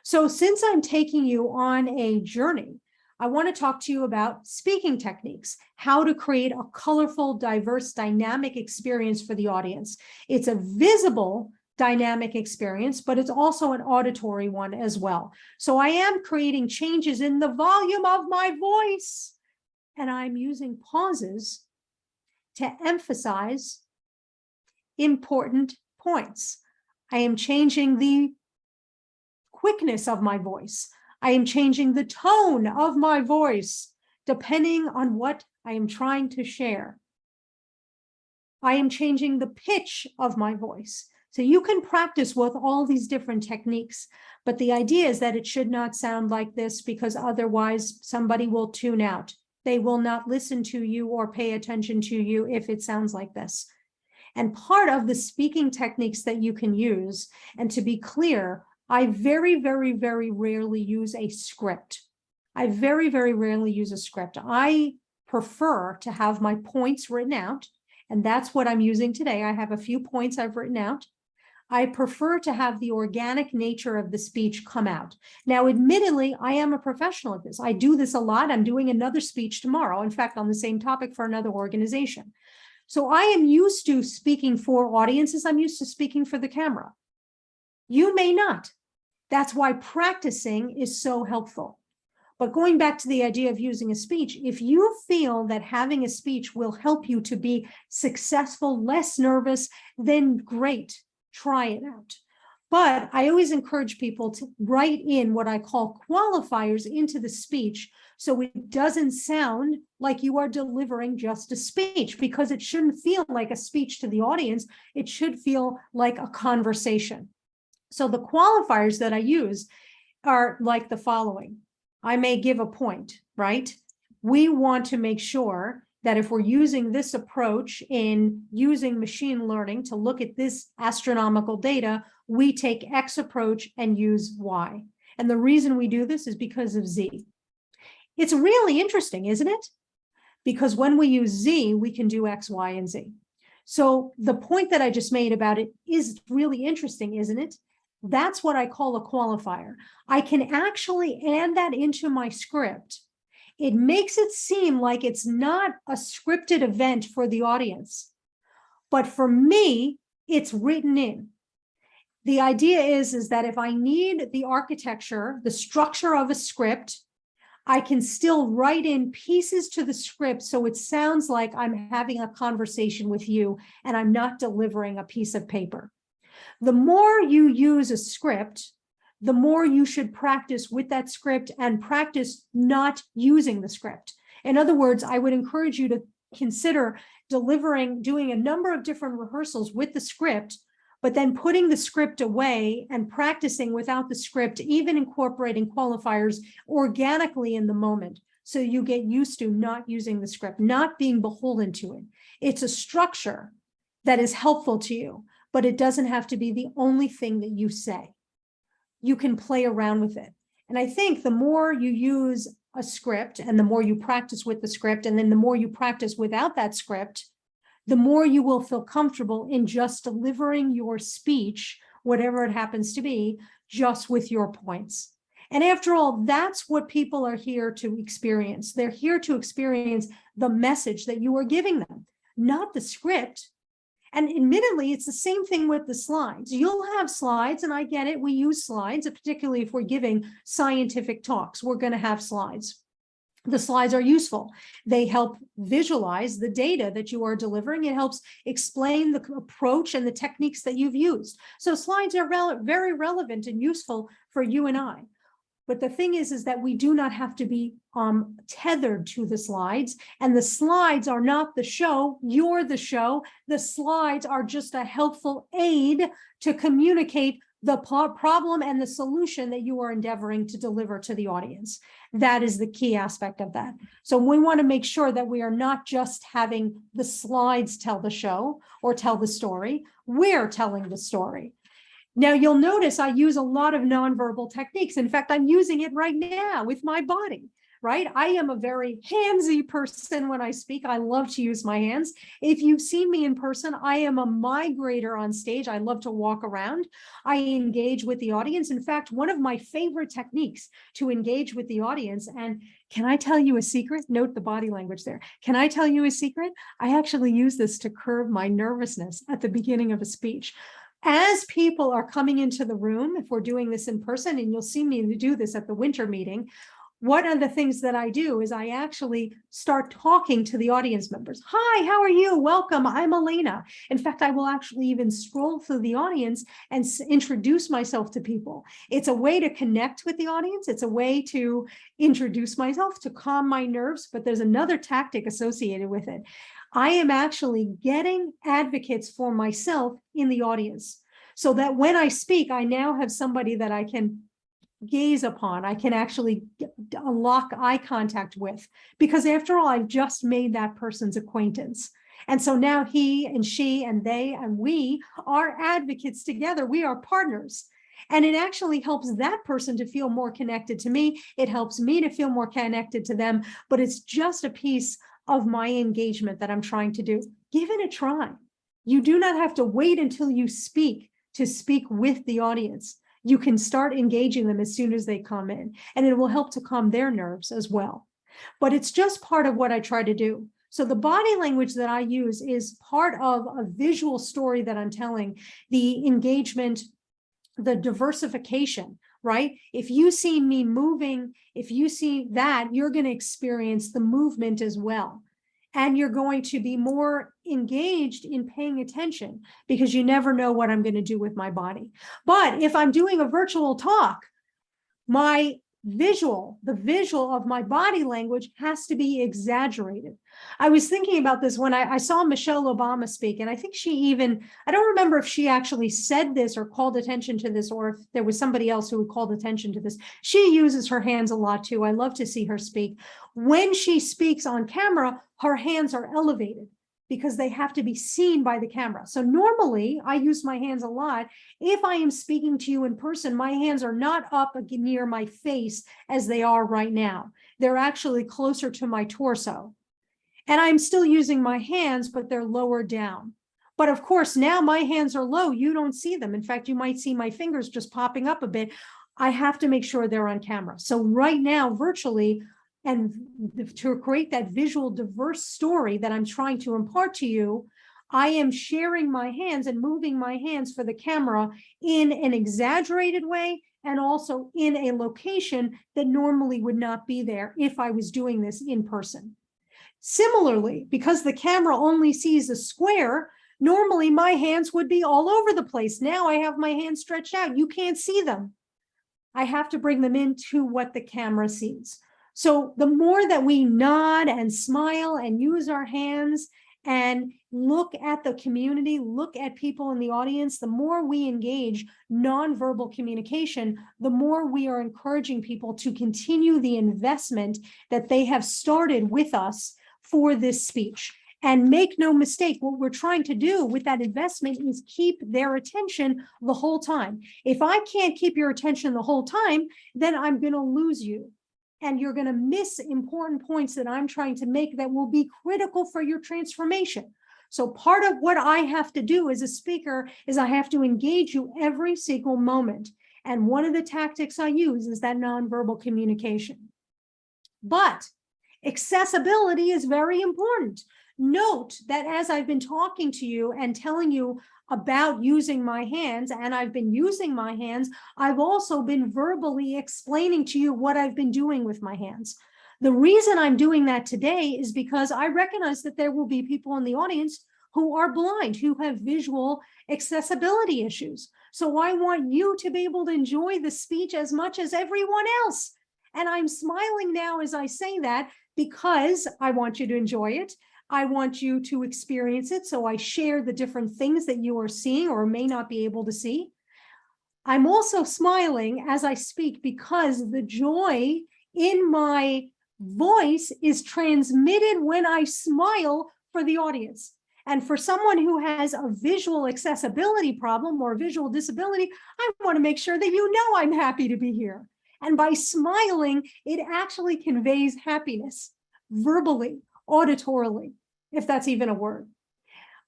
So since I'm taking you on a journey, I want to talk to you about speaking techniques, how to create a colorful, diverse, dynamic experience for the audience. It's a visible dynamic experience, but it's also an auditory one as well. So I am creating changes in the volume of my voice, and I'm using pauses to emphasize important points. I am changing the quickness of my voice. I am changing the tone of my voice, depending on what I am trying to share. I am changing the pitch of my voice. So you can practice with all these different techniques, but the idea is that it should not sound like this, because otherwise somebody will tune out. They will not listen to you or pay attention to you if it sounds like this. And part of the speaking techniques that you can use, and to be clear, I very, very, very rarely use a script. I very, very rarely use a script. I prefer to have my points written out, and that's what I'm using today. I have a few points I've written out. I prefer to have the organic nature of the speech come out. Now, admittedly, I am a professional at this. I do this a lot. I'm doing another speech tomorrow, in fact, on the same topic for another organization. So I am used to speaking for audiences. I'm used to speaking for the camera. You may not. That's why practicing is so helpful. But going back to the idea of using a speech, if you feel that having a speech will help you to be successful, less nervous, then great, try it out. But I always encourage people to write in what I call qualifiers into the speech, so it doesn't sound like you are delivering just a speech, because it shouldn't feel like a speech to the audience. It should feel like a conversation. So the qualifiers that I use are like the following. I may give a point, right? We want to make sure that if we're using this approach in using machine learning to look at this astronomical data, we take X approach and use Y. And the reason we do this is because of Z. It's really interesting, isn't it? Because when we use Z, we can do X, Y, and Z. So the point that I just made about it is really interesting, isn't it? That's what I call a qualifier. I can actually add that into my script. It makes it seem like it's not a scripted event for the audience, but for me, it's written in. The idea is that if I need the architecture, the structure of a script, I can still write in pieces to the script so it sounds like I'm having a conversation with you and I'm not delivering a piece of paper. The more you use a script, the more you should practice with that script and practice not using the script. In other words, I would encourage you to consider doing a number of different rehearsals with the script, but then putting the script away and practicing without the script, even incorporating qualifiers organically in the moment. So you get used to not using the script, not being beholden to it. It's a structure that is helpful to you, but it doesn't have to be the only thing that you say. You can play around with it. And I think the more you use a script and the more you practice with the script, and then the more you practice without that script, the more you will feel comfortable in just delivering your speech, whatever it happens to be, just with your points. And after all, that's what people are here to experience. They're here to experience the message that you are giving them, not the script. And admittedly, it's the same thing with the slides. You'll have slides, and I get it. We use slides, particularly if we're giving scientific talks. We're going to have slides. The slides are useful. They help visualize the data that you are delivering. It helps explain the approach and the techniques that you've used. So slides are very relevant and useful for you and I. But the thing is that we do not have to be tethered to the slides, and the slides are not the show. You're the show. The slides are just a helpful aid to communicate the problem and the solution that you are endeavoring to deliver to the audience. That is the key aspect of that. So we want to make sure that we are not just having the slides tell the show or tell the story. We're telling the story. Now, you'll notice I use a lot of nonverbal techniques. In fact, I'm using it right now with my body, right? I am a very handsy person when I speak. I love to use my hands. If you've seen me in person, I am a migrator on stage. I love to walk around. I engage with the audience. In fact, one of my favorite techniques to engage with the audience, and can I tell you a secret? Note the body language there. Can I tell you a secret? I actually use this to curb my nervousness at the beginning of a speech. As people are coming into the room, if we're doing this in person, and you'll see me do this at the winter meeting, one of the things that I do is I actually start talking to the audience members. Hi, how are you? Welcome. I'm Elena. In fact, I will actually even scroll through the audience and introduce myself to people. It's a way to connect with the audience. It's a way to introduce myself, to calm my nerves, but there's another tactic associated with it. I am actually getting advocates for myself in the audience so that when I speak, I now have somebody that I can gaze upon. I can actually lock eye contact with, because after all, I've just made that person's acquaintance. And so now he and she and they and we are advocates together. We are partners. And it actually helps that person to feel more connected to me. It helps me to feel more connected to them, but it's just a piece of my engagement that I'm trying to do. Give it a try. You do not have to wait until you speak to speak with the audience. You can start engaging them as soon as they come in, and it will help to calm their nerves as well. But it's just part of what I try to do. So the body language that I use is part of a visual story that I'm telling, the engagement, the diversification, right? If you see me moving, if you see that, you're going to experience the movement as well. And you're going to be more engaged in paying attention, because you never know what I'm going to do with my body. But if I'm doing a virtual talk, my the visual of my body language has to be exaggerated. I was thinking about this when I saw Michelle Obama speak, and I think I don't remember if she actually said this or called attention to this, or if there was somebody else who had called attention to this. She uses her hands a lot too. I love to see her speak. When she speaks on camera, her hands are elevated because they have to be seen by the camera. So normally I use my hands a lot. If I am speaking to you in person, my hands are not up near my face as they are right now. They're actually closer to my torso. And I'm still using my hands, but they're lower down. But of course, now my hands are low. You don't see them. In fact, you might see my fingers just popping up a bit. I have to make sure they're on camera. So right now, virtually, and to create that visual diverse story that I'm trying to impart to you, I am sharing my hands and moving my hands for the camera in an exaggerated way, and also in a location that normally would not be there if I was doing this in person. Similarly, because the camera only sees a square, normally my hands would be all over the place. Now I have my hands stretched out. You can't see them. I have to bring them into what the camera sees. So the more that we nod and smile and use our hands and look at the community, look at people in the audience, the more we engage nonverbal communication, the more we are encouraging people to continue the investment that they have started with us for this speech. And make no mistake, what we're trying to do with that investment is keep their attention the whole time. If I can't keep your attention the whole time, then I'm going to lose you. And you're going to miss important points that I'm trying to make that will be critical for your transformation. So part of what I have to do as a speaker is I have to engage you every single moment. And one of the tactics I use is that nonverbal communication. But accessibility is very important. Note that as I've been talking to you and telling you about using my hands, and I've been using my hands, I've also been verbally explaining to you what I've been doing with my hands. The reason I'm doing that today is because I recognize that there will be people in the audience who are blind, who have visual accessibility issues. So I want you to be able to enjoy the speech as much as everyone else. And I'm smiling now as I say that because I want you to enjoy it. I want you to experience it. So I share the different things that you are seeing or may not be able to see. I'm also smiling as I speak because the joy in my voice is transmitted when I smile for the audience. And for someone who has a visual accessibility problem or visual disability, I want to make sure that you know I'm happy to be here. And by smiling, it actually conveys happiness verbally, auditorily, if that's even a word.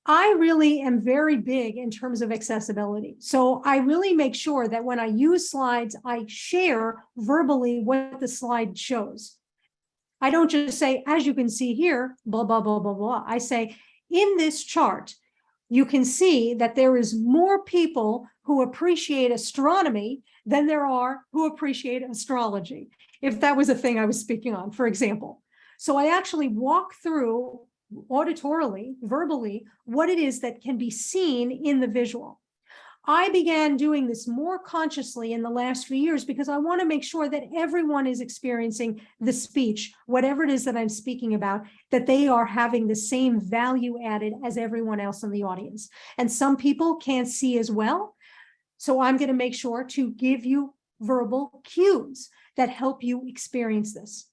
I really am very big in terms of accessibility. So I really make sure that when I use slides, I share verbally what the slide shows. I don't just say, as you can see here, blah, blah, blah, blah, blah. I say, in this chart, you can see that there is more people who appreciate astronomy than there are who appreciate astrology, if that was a thing I was speaking on, for example. So I actually walk through auditorily, verbally, what it is that can be seen in the visual. I began doing this more consciously in the last few years because I want to make sure that everyone is experiencing the speech, whatever it is that I'm speaking about, that they are having the same value added as everyone else in the audience. And some people can't see as well. So I'm going to make sure to give you verbal cues that help you experience this.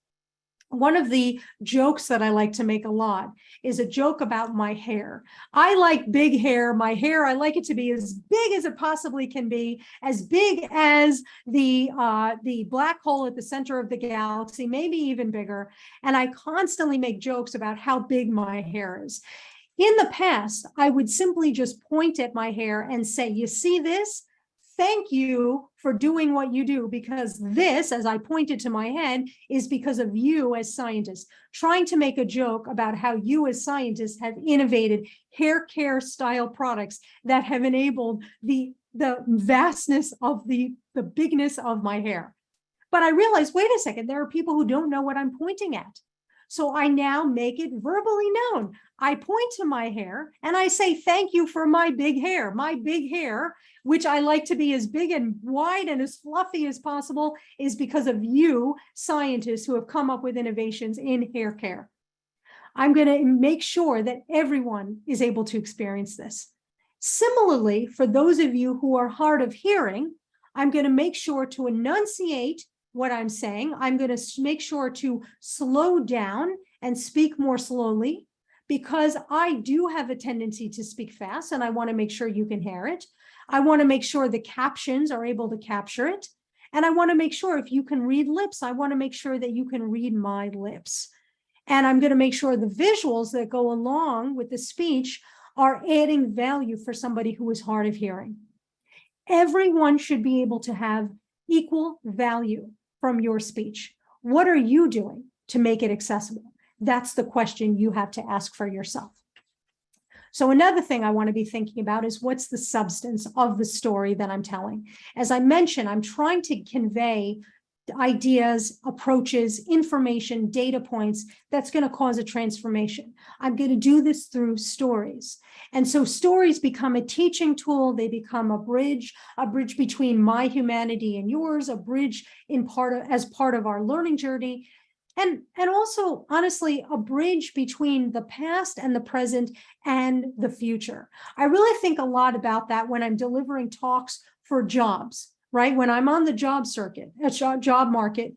One of the jokes that I like to make a lot is a joke about my hair. I like big hair. My hair, I like it to be as big as it possibly can be, as big as the black hole at the center of the galaxy, maybe even bigger. And I constantly make jokes about how big my hair is. In the past, I would simply just point at my hair and say, you see this? Thank you for doing what you do, because this, as I pointed to my head, is because of you as scientists, trying to make a joke about how you as scientists have innovated hair care style products that have enabled the vastness of the bigness of my hair. But I realized, wait a second, there are people who don't know what I'm pointing at. So I now make it verbally known. I point to my hair and I say, thank you for my big hair. My big hair, which I like to be as big and wide and as fluffy as possible, is because of you, scientists who have come up with innovations in hair care. I'm going to make sure that everyone is able to experience this. Similarly, for those of you who are hard of hearing, I'm going to make sure to enunciate what I'm saying. I'm going to make sure to slow down and speak more slowly, because I do have a tendency to speak fast and I want to make sure you can hear it. I want to make sure the captions are able to capture it. And I want to make sure if you can read lips, I want to make sure that you can read my lips. And I'm going to make sure the visuals that go along with the speech are adding value for somebody who is hard of hearing. Everyone should be able to have equal value from your speech. What are you doing to make it accessible? That's the question you have to ask for yourself. So another thing I want to be thinking about is what's the substance of the story that I'm telling? As I mentioned, I'm trying to convey ideas, approaches, information, data points that's going to cause a transformation. I'm going to do this through stories. And so stories become a teaching tool. They become a bridge between my humanity and yours, a bridge as part of our learning journey. And also, honestly, a bridge between the past and the present and the future. I really think a lot about that when I'm delivering talks for jobs, right? When I'm on the job circuit, job market,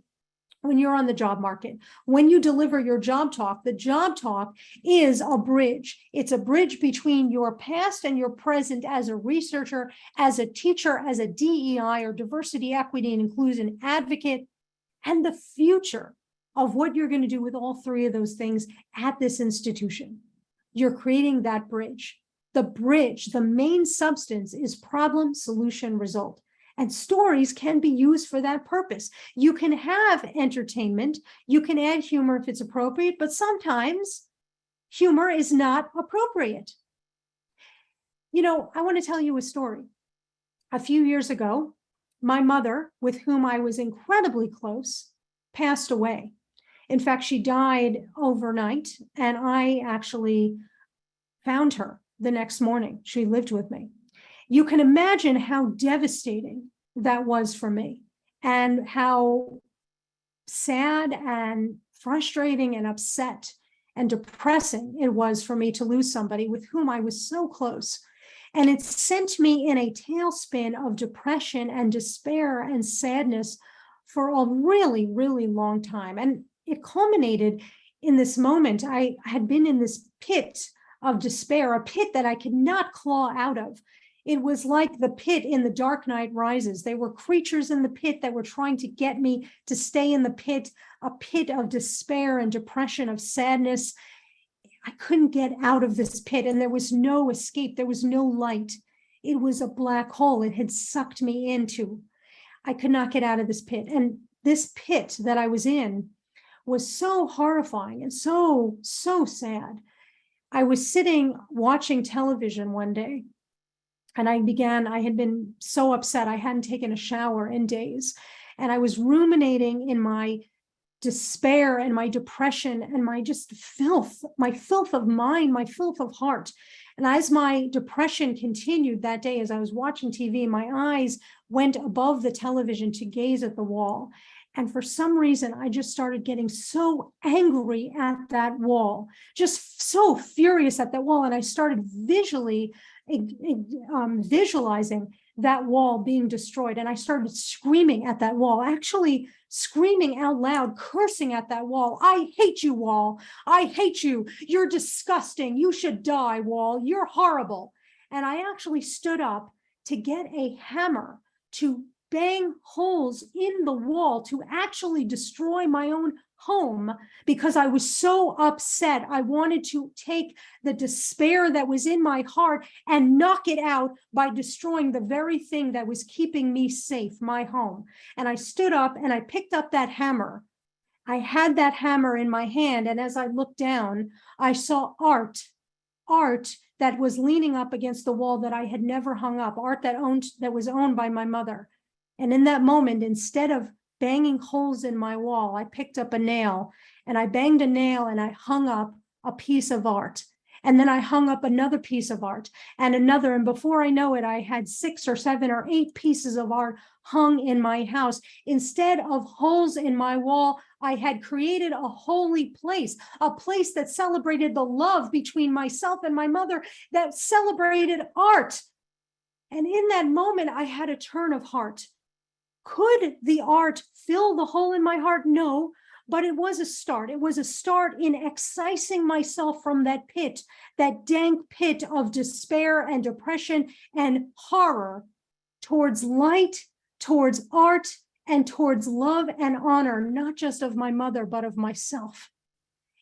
when you're on the job market, when you deliver your job talk, the job talk is a bridge. It's a bridge between your past and your present as a researcher, as a teacher, as a DEI or diversity, equity, and inclusion advocate, and the future of what you're going to do with all three of those things at this institution. You're creating that bridge. The bridge, the main substance is problem, solution, result. And stories can be used for that purpose. You can have entertainment, you can add humor if it's appropriate, but sometimes humor is not appropriate. You know, I want to tell you a story. A few years ago, my mother, with whom I was incredibly close, passed away. In fact, she died overnight, and I actually found her the next morning. She lived with me. You can imagine how devastating that was for me, and how sad and frustrating and upset and depressing it was for me to lose somebody with whom I was so close. And it sent me in a tailspin of depression and despair and sadness for a really, really long time. And it culminated in this moment. I had been in this pit of despair, a pit that I could not claw out of. It was like the pit in The Dark Knight Rises. There were creatures in the pit that were trying to get me to stay in the pit, a pit of despair and depression, of sadness. I couldn't get out of this pit, and there was no escape. There was no light. It was a black hole. It had sucked me into. I could not get out of this pit. And this pit that I was in was so horrifying and so sad. I was sitting watching television one day, and I had been so upset. I hadn't taken a shower in days. And I was ruminating in my despair and my depression and my just filth, my filth of mind, my filth of heart. And as my depression continued that day, as I was watching TV, my eyes went above the television to gaze at the wall. And for some reason, I just started getting so angry at that wall, just so furious at that wall. And I started visualizing that wall being destroyed. And I started screaming at that wall, actually screaming out loud, cursing at that wall. I hate you, wall. I hate you. You're disgusting. You should die, wall. You're horrible. And I actually stood up to get a hammer to bang holes in the wall to actually destroy my own home, because I was so upset. I wanted to take the despair that was in my heart and knock it out by destroying the very thing that was keeping me safe, my home. And I stood up and I picked up that hammer. I had that hammer in my hand, and as I looked down, I saw art that was leaning up against the wall that I had never hung up, art that was owned by my mother. And in that moment, instead of banging holes in my wall. I picked up a nail and I banged a nail and I hung up a piece of art. And then I hung up another piece of art and another. And before I know it, I had 6 or 7 or 8 pieces of art hung in my house. Instead of holes in my wall, I had created a holy place, a place that celebrated the love between myself and my mother, that celebrated art. And in that moment, I had a turn of heart. Could the art fill the hole in my heart? No, but it was a start. It was a start in excising myself from that pit, that dank pit of despair and depression and horror, towards light, towards art, and towards love and honor, not just of my mother, but of myself.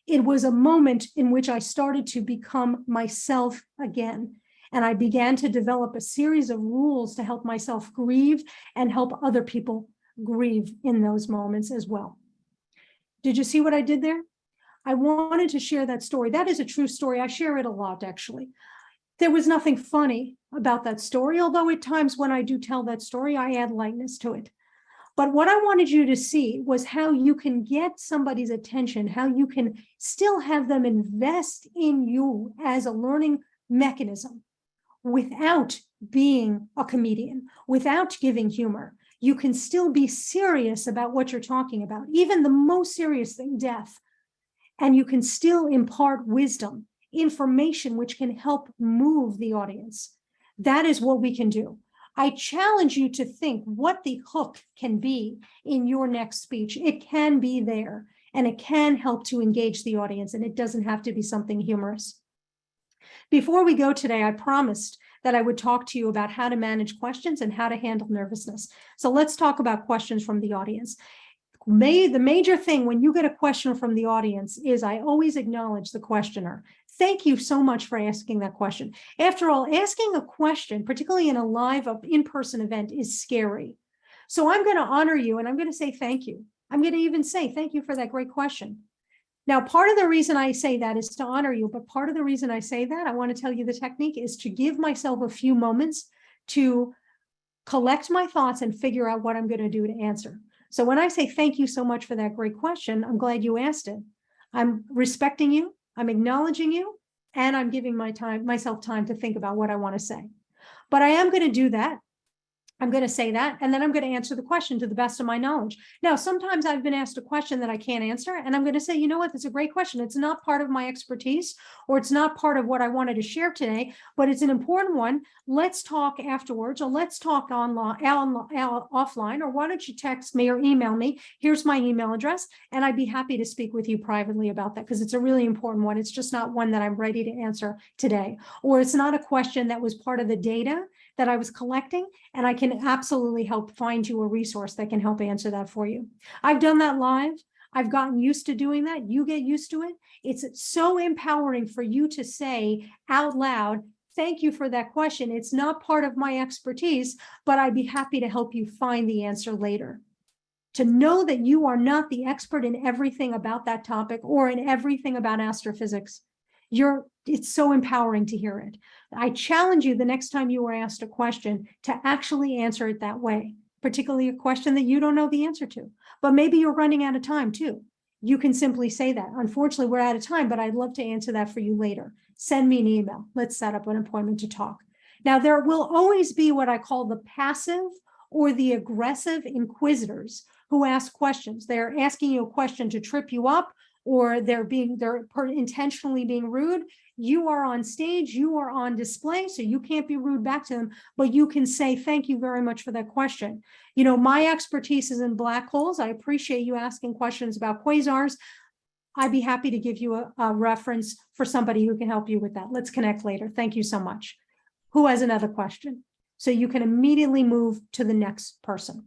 It was a moment in which I started to become myself again. And I began to develop a series of rules to help myself grieve and help other people grieve in those moments as well. Did you see what I did there? I wanted to share that story. That is a true story. I share it a lot, actually. There was nothing funny about that story, although at times when I do tell that story, I add lightness to it. But what I wanted you to see was how you can get somebody's attention, how you can still have them invest in you as a learning mechanism without being a comedian, without giving humor. You can still be serious about what you're talking about, even the most serious thing, death. And you can still impart wisdom, information which can help move the audience. That is what we can do. I challenge you to think what the hook can be in your next speech. It can be there, and it can help to engage the audience, and it doesn't have to be something humorous. Before we go today, I promised that I would talk to you about how to manage questions and how to handle nervousness. So let's talk about questions from the audience. The major thing when you get a question from the audience is I always acknowledge the questioner. Thank you so much for asking that question. After all, asking a question, particularly in a live in-person event, is scary. So I'm going to honor you and I'm going to say thank you. I'm going to even say thank you for that great question. Now, part of the reason I say that is to honor you, but part of the reason I say that, I want to tell you the technique is to give myself a few moments to collect my thoughts and figure out what I'm going to do to answer. So when I say thank you so much for that great question, I'm glad you asked it. I'm respecting you, I'm acknowledging you, and I'm giving myself time to think about what I want to say. But I am going to do that. I'm going to say that, and then I'm going to answer the question to the best of my knowledge. Now, sometimes I've been asked a question that I can't answer, and I'm going to say, you know what, that's a great question. It's not part of my expertise, or it's not part of what I wanted to share today, but it's an important one. Let's talk afterwards, or let's talk offline, or why don't you text me or email me? Here's my email address, and I'd be happy to speak with you privately about that, because it's a really important one. It's just not one that I'm ready to answer today, or it's not a question that was part of the data that I was collecting, and I can absolutely help find you a resource that can help answer that for you. I've done that live. I've gotten used to doing that. You get used to it. It's so empowering for you to say out loud, thank you for that question. It's not part of my expertise, but I'd be happy to help you find the answer later. To know that you are not the expert in everything about that topic or in everything about astrophysics. It's so empowering to hear it. I challenge you the next time you are asked a question to actually answer it that way, particularly a question that you don't know the answer to, but maybe you're running out of time too. You can simply say that. Unfortunately, we're out of time, but I'd love to answer that for you later. Send me an email. Let's set up an appointment to talk. Now, there will always be what I call the passive or the aggressive inquisitors who ask questions. They're asking you a question to trip you up, or they're intentionally being rude. You are on stage, you are on display, so you can't be rude back to them, but you can say, thank you very much for that question. You know, my expertise is in black holes. I appreciate you asking questions about quasars. I'd be happy to give you a reference for somebody who can help you with that. Let's connect later. Thank you so much. Who has another question? So you can immediately move to the next person.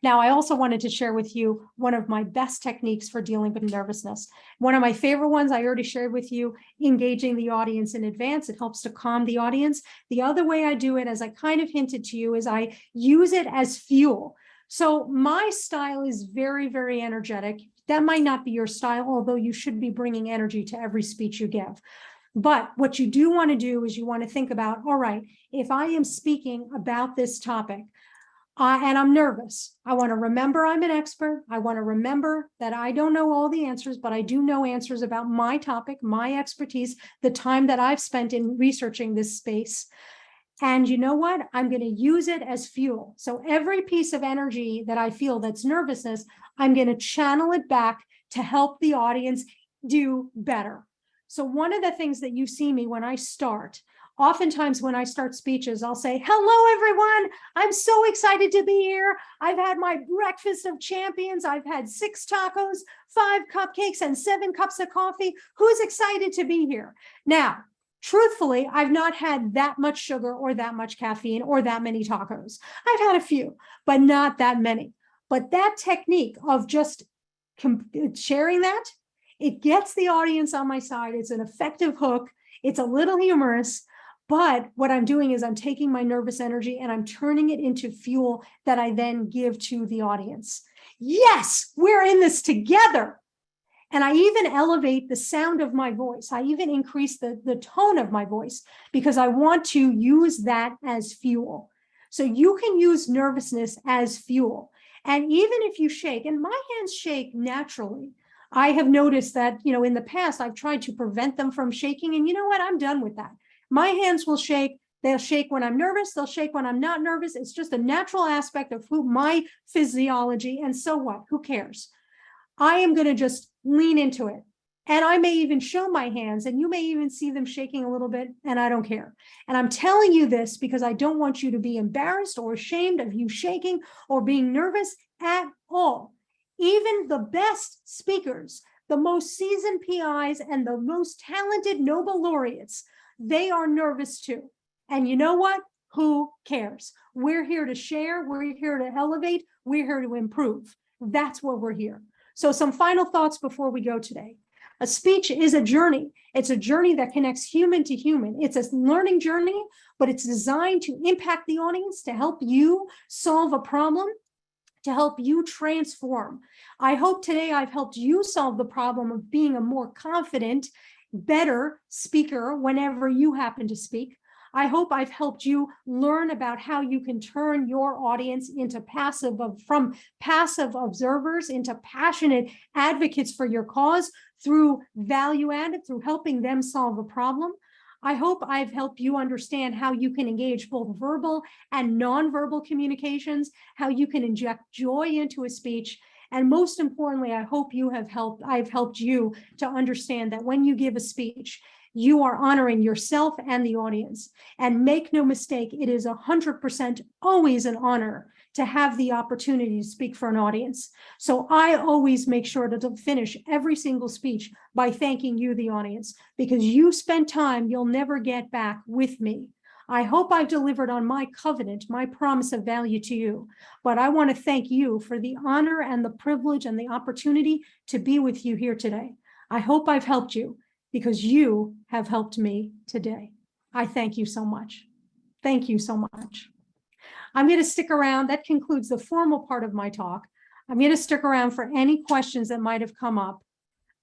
Now, I also wanted to share with you one of my best techniques for dealing with nervousness. One of my favorite ones I already shared with you, engaging the audience in advance. It helps to calm the audience. The other way I do it, as I kind of hinted to you, is I use it as fuel. So my style is very, very energetic. That might not be your style, although you should be bringing energy to every speech you give. But what you do want to do is you want to think about, all right, if I am speaking about this topic, And I'm nervous. I want to remember I'm an expert. I want to remember that I don't know all the answers, but I do know answers about my topic, my expertise, the time that I've spent in researching this space. And you know what? I'm going to use it as fuel. So every piece of energy that I feel that's nervousness, I'm going to channel it back to help the audience do better. So one of the things that you see me when I start, oftentimes when I start speeches, I'll say, hello, everyone. I'm so excited to be here. I've had my breakfast of champions. I've had 6 tacos, 5 cupcakes, and 7 cups of coffee. Who's excited to be here? Now, truthfully, I've not had that much sugar or that much caffeine or that many tacos. I've had a few, but not that many. But that technique of just sharing that, it gets the audience on my side. It's an effective hook. It's a little humorous, but what I'm doing is I'm taking my nervous energy and I'm turning it into fuel that I then give to the audience. Yes, we're in this together. And I even elevate the sound of my voice. I even increase the tone of my voice because I want to use that as fuel. So you can use nervousness as fuel. And even if you shake, and my hands shake naturally, I have noticed that, in the past, I've tried to prevent them from shaking. And you know what? I'm done with that. My hands will shake. They'll shake when I'm nervous. They'll shake when I'm not nervous. It's just a natural aspect of my physiology. And so what? Who cares? I am going to just lean into it. And I may even show my hands and you may even see them shaking a little bit and I don't care. And I'm telling you this because I don't want you to be embarrassed or ashamed of you shaking or being nervous at all. Even the best speakers, the most seasoned PIs and the most talented Nobel laureates, they are nervous too. And you know what? Who cares? We're here to share. We're here to elevate. We're here to improve. That's what we're here. So some final thoughts before we go today. A speech is a journey. It's a journey that connects human to human. It's a learning journey, but it's designed to impact the audience, to help you solve a problem, to help you transform. I hope today I've helped you solve the problem of being a more confident, better speaker whenever you happen to speak. I hope I've helped you learn about how you can turn your audience into from passive observers into passionate advocates for your cause through value added, through helping them solve a problem. I hope I've helped you understand how you can engage both verbal and nonverbal communications, how you can inject joy into a speech. And most importantly, I hope I've helped you to understand that when you give a speech, you are honoring yourself and the audience. And make no mistake, it is 100% always an honor to have the opportunity to speak for an audience. So I always make sure to finish every single speech by thanking you, the audience, because you spent time you'll never get back with me. I hope I've delivered on my covenant, my promise of value to you, but I want to thank you for the honor and the privilege and the opportunity to be with you here today. I hope I've helped you because you have helped me today. I thank you so much. Thank you so much. I'm going to stick around. That concludes the formal part of my talk. I'm going to stick around for any questions that might have come up.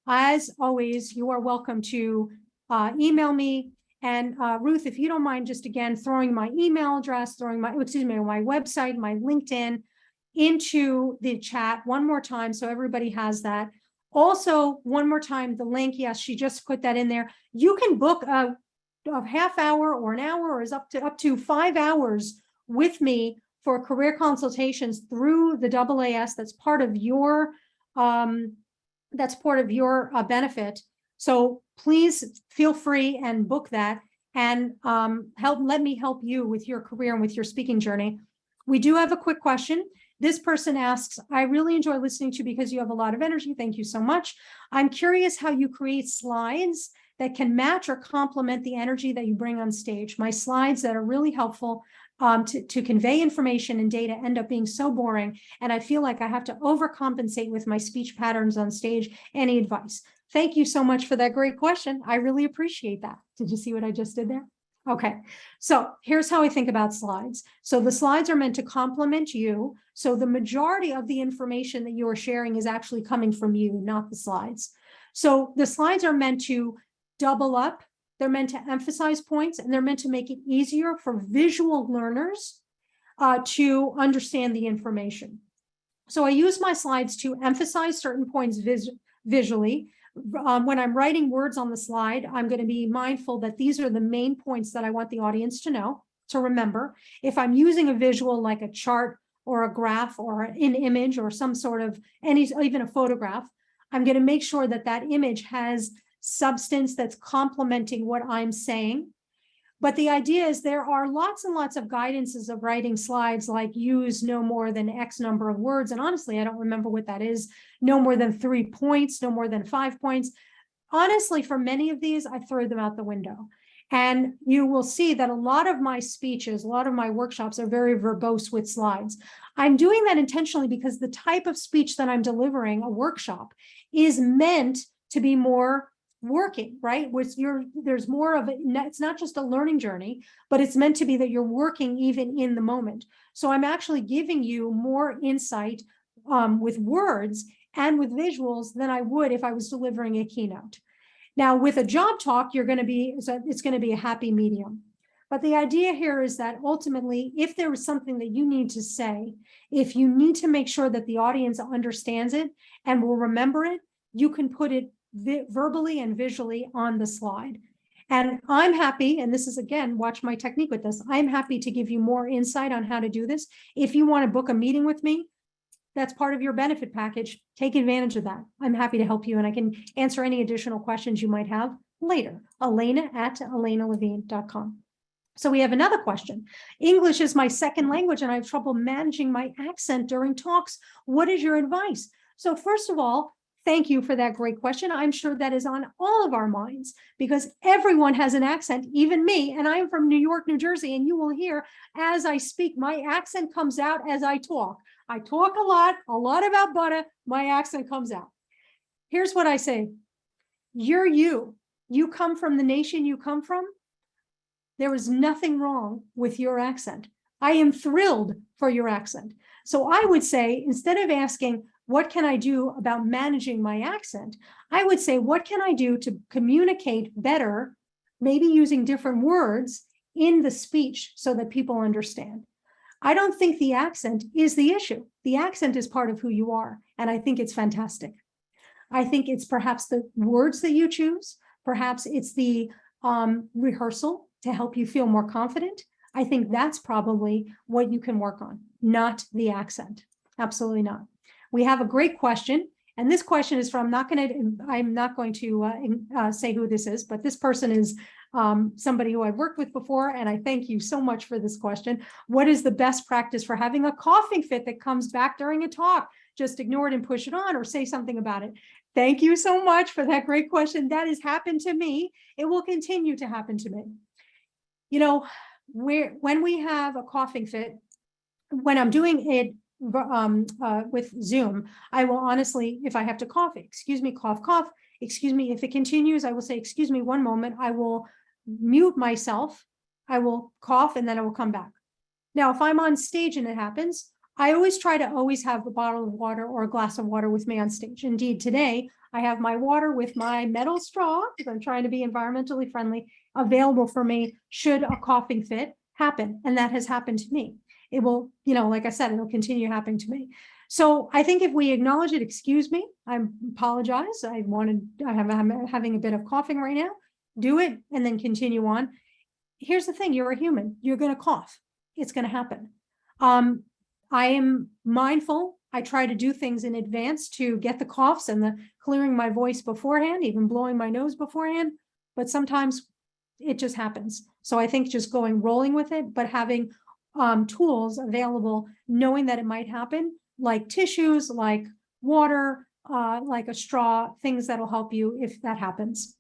As always, you are welcome to email me. And Ruth, if you don't mind, just again, throwing my email address, my website, my LinkedIn into the chat one more time so everybody has that. Also, one more time, the link, yes, she just put that in there. You can book a half hour or an hour or is up to 5 hours with me for career consultations through the AAS. That's part of your benefit. So please feel free and book that and let me help you with your career and with your speaking journey. We do have a quick question. This person asks, I really enjoy listening to you because you have a lot of energy. Thank you so much. I'm curious how you create slides that can match or complement the energy that you bring on stage. My slides that are really helpful to convey information and data end up being so boring, and I feel like I have to overcompensate with my speech patterns on stage. Any advice? Thank you so much for that great question. I really appreciate that. Did you see what I just did there? Okay, so here's how I think about slides. So the slides are meant to complement you. So the majority of the information that you are sharing is actually coming from you, not the slides. So the slides are meant to double up. They're meant to emphasize points, and they're meant to make it easier for visual learners to understand the information. So I use my slides to emphasize certain points visually. When I'm writing words on the slide, I'm going to be mindful that these are the main points that I want the audience to know, to remember. If I'm using a visual like a chart or a graph or an image or some sort of even a photograph, I'm going to make sure that that image has substance that's complementing what I'm saying. But the idea is there are lots and lots of guidances of writing slides, like use no more than X number of words. And honestly, I don't remember what that is. No more than 3 points, no more than 5 points. Honestly, for many of these, I throw them out the window. And you will see that a lot of my speeches, a lot of my workshops are very verbose with slides. I'm doing that intentionally because the type of speech that I'm delivering, a workshop, is meant to be more working, right? There's more of it. It's not just a learning journey, but it's meant to be that you're working even in the moment. So I'm actually giving you more insight with words and with visuals than I would if I was delivering a keynote. Now, with a job talk, it's going to be a happy medium. But the idea here is that ultimately, if there is something that you need to say, if you need to make sure that the audience understands it and will remember it, you can put it verbally and visually on the slide. And I'm happy, and this is, again, watch my technique with this. I'm happy to give you more insight on how to do this. If you want to book a meeting with me, that's part of your benefit package. Take advantage of that. I'm happy to help you, and I can answer any additional questions you might have later. Elena@elenalevine.com. So we have another question. English is my second language, and I have trouble managing my accent during talks. What is your advice? So first of all, thank you for that great question. I'm sure that is on all of our minds because everyone has an accent, even me. And I am from New York, New Jersey, and you will hear as I speak, my accent comes out as I talk. I talk a lot about butter. My accent comes out. Here's what I say. You're you. You come from the nation you come from. There is nothing wrong with your accent. I am thrilled for your accent. So I would say, instead of asking, what can I do about managing my accent? I would say, what can I do to communicate better, maybe using different words in the speech so that people understand? I don't think the accent is the issue. The accent is part of who you are, and I think it's fantastic. I think it's perhaps the words that you choose. Perhaps it's the rehearsal to help you feel more confident. I think that's probably what you can work on, not the accent. Absolutely not. We have a great question, and this question is from, I'm not going to say who this is, but this person is somebody who I've worked with before, and I thank you so much for this question. What is the best practice for having a coughing fit that comes back during a talk? Just ignore it and push it on, or say something about it. Thank you so much for that great question. That has happened to me. It will continue to happen to me. You know, when we have a coughing fit, when I'm doing it with Zoom, I will honestly, if I have to cough, excuse me, cough, cough, excuse me. If it continues, I will say, excuse me, one moment. I will mute myself. I will cough, and then I will come back. Now, if I'm on stage and it happens, I always try to always have a bottle of water or a glass of water with me on stage. Indeed, today I have my water with my metal straw, because I'm trying to be environmentally friendly, available for me should a coughing fit happen. And that has happened to me. It will, like I said, it'll continue happening to me. So I think if we acknowledge it, excuse me, I apologize. I'm having a bit of coughing right now. Do it and then continue on. Here's the thing, you're a human. You're going to cough. It's going to happen. I am mindful. I try to do things in advance to get the coughs and the clearing my voice beforehand, even blowing my nose beforehand. But sometimes it just happens. So I think just rolling with it, but having tools available, knowing that it might happen, like tissues, like water, like a straw, things that'll help you if that happens.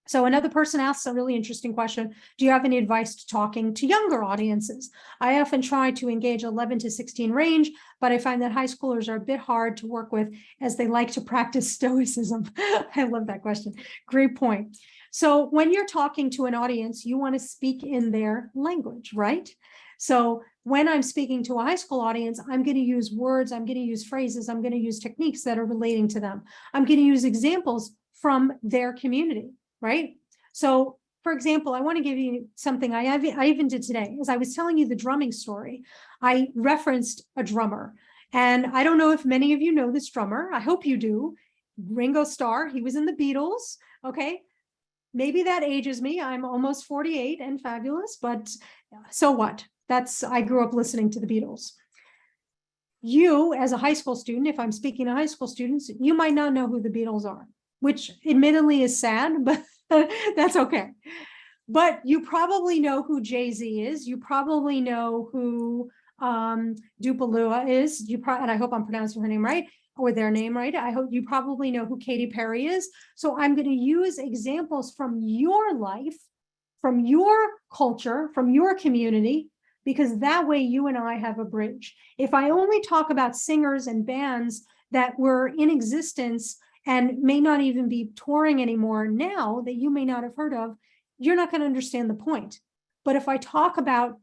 So another person asks a really interesting question. Do you have any advice to talking to younger audiences? I often try to engage 11 to 16 range, but I find that high schoolers are a bit hard to work with as they like to practice stoicism. I love that question. Great point. So when you're talking to an audience, you want to speak in their language, right? So when I'm speaking to a high school audience, I'm going to use words, I'm going to use phrases, I'm going to use techniques that are relating to them. I'm going to use examples from their community, right? So for example, I want to give you something I even did today. As I was telling you the drumming story, I referenced a drummer. And I don't know if many of you know this drummer. I hope you do. Ringo Starr. He was in the Beatles. Okay. Maybe that ages me. I'm almost 48 and fabulous, but so what? I grew up listening to the Beatles. You, as a high school student, if I'm speaking to high school students, you might not know who the Beatles are, which admittedly is sad, but that's okay. But you probably know who Jay-Z is. You probably know who Dupalua is. And I hope I'm pronouncing her name right, or their name right. I hope you probably know who Katy Perry is. So I'm going to use examples from your life, from your culture, from your community, because that way you and I have a bridge. If I only talk about singers and bands that were in existence and may not even be touring anymore now, that you may not have heard of, you're not going to understand the point. But if I talk about,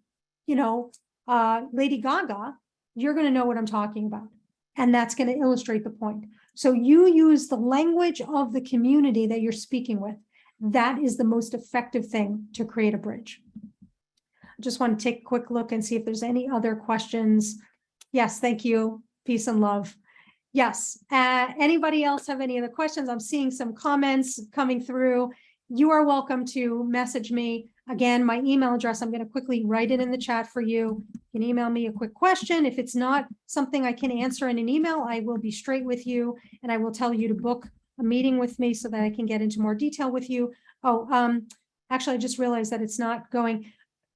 Lady Gaga, you're going to know what I'm talking about. And that's going to illustrate the point. So you use the language of the community that you're speaking with. That is the most effective thing to create a bridge. I just want to take a quick look and see if there's any other questions. Yes, thank you. Peace and love. Yes. Anybody else have any other questions? I'm seeing some comments coming through. You are welcome to message me. Again, my email address, I'm going to quickly write it in the chat for you. You can email me a quick question. If it's not something I can answer in an email, I will be straight with you and I will tell you to book a meeting with me so that I can get into more detail with you. Actually, I just realized that it's not going.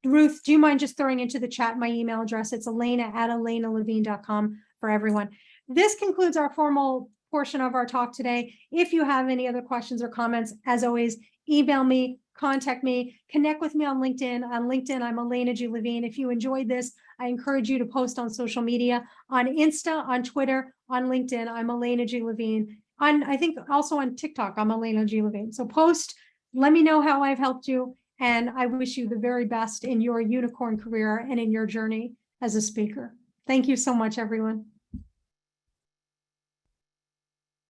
Ruth, do you mind just throwing into the chat my email address? It's elena@elenalevine.com for everyone. This concludes our formal portion of our talk today. If you have any other questions or comments, as always, email me, contact me, connect with me on LinkedIn. On LinkedIn, I'm Elena G. Levine. If you enjoyed this, I encourage you to post on social media, on Insta, on Twitter, on LinkedIn. I'm Elena G. Levine. I think also on TikTok, I'm Elena G. Levine. So post, let me know how I've helped you. And I wish you the very best in your unicorn career and in your journey as a speaker. Thank you so much, everyone.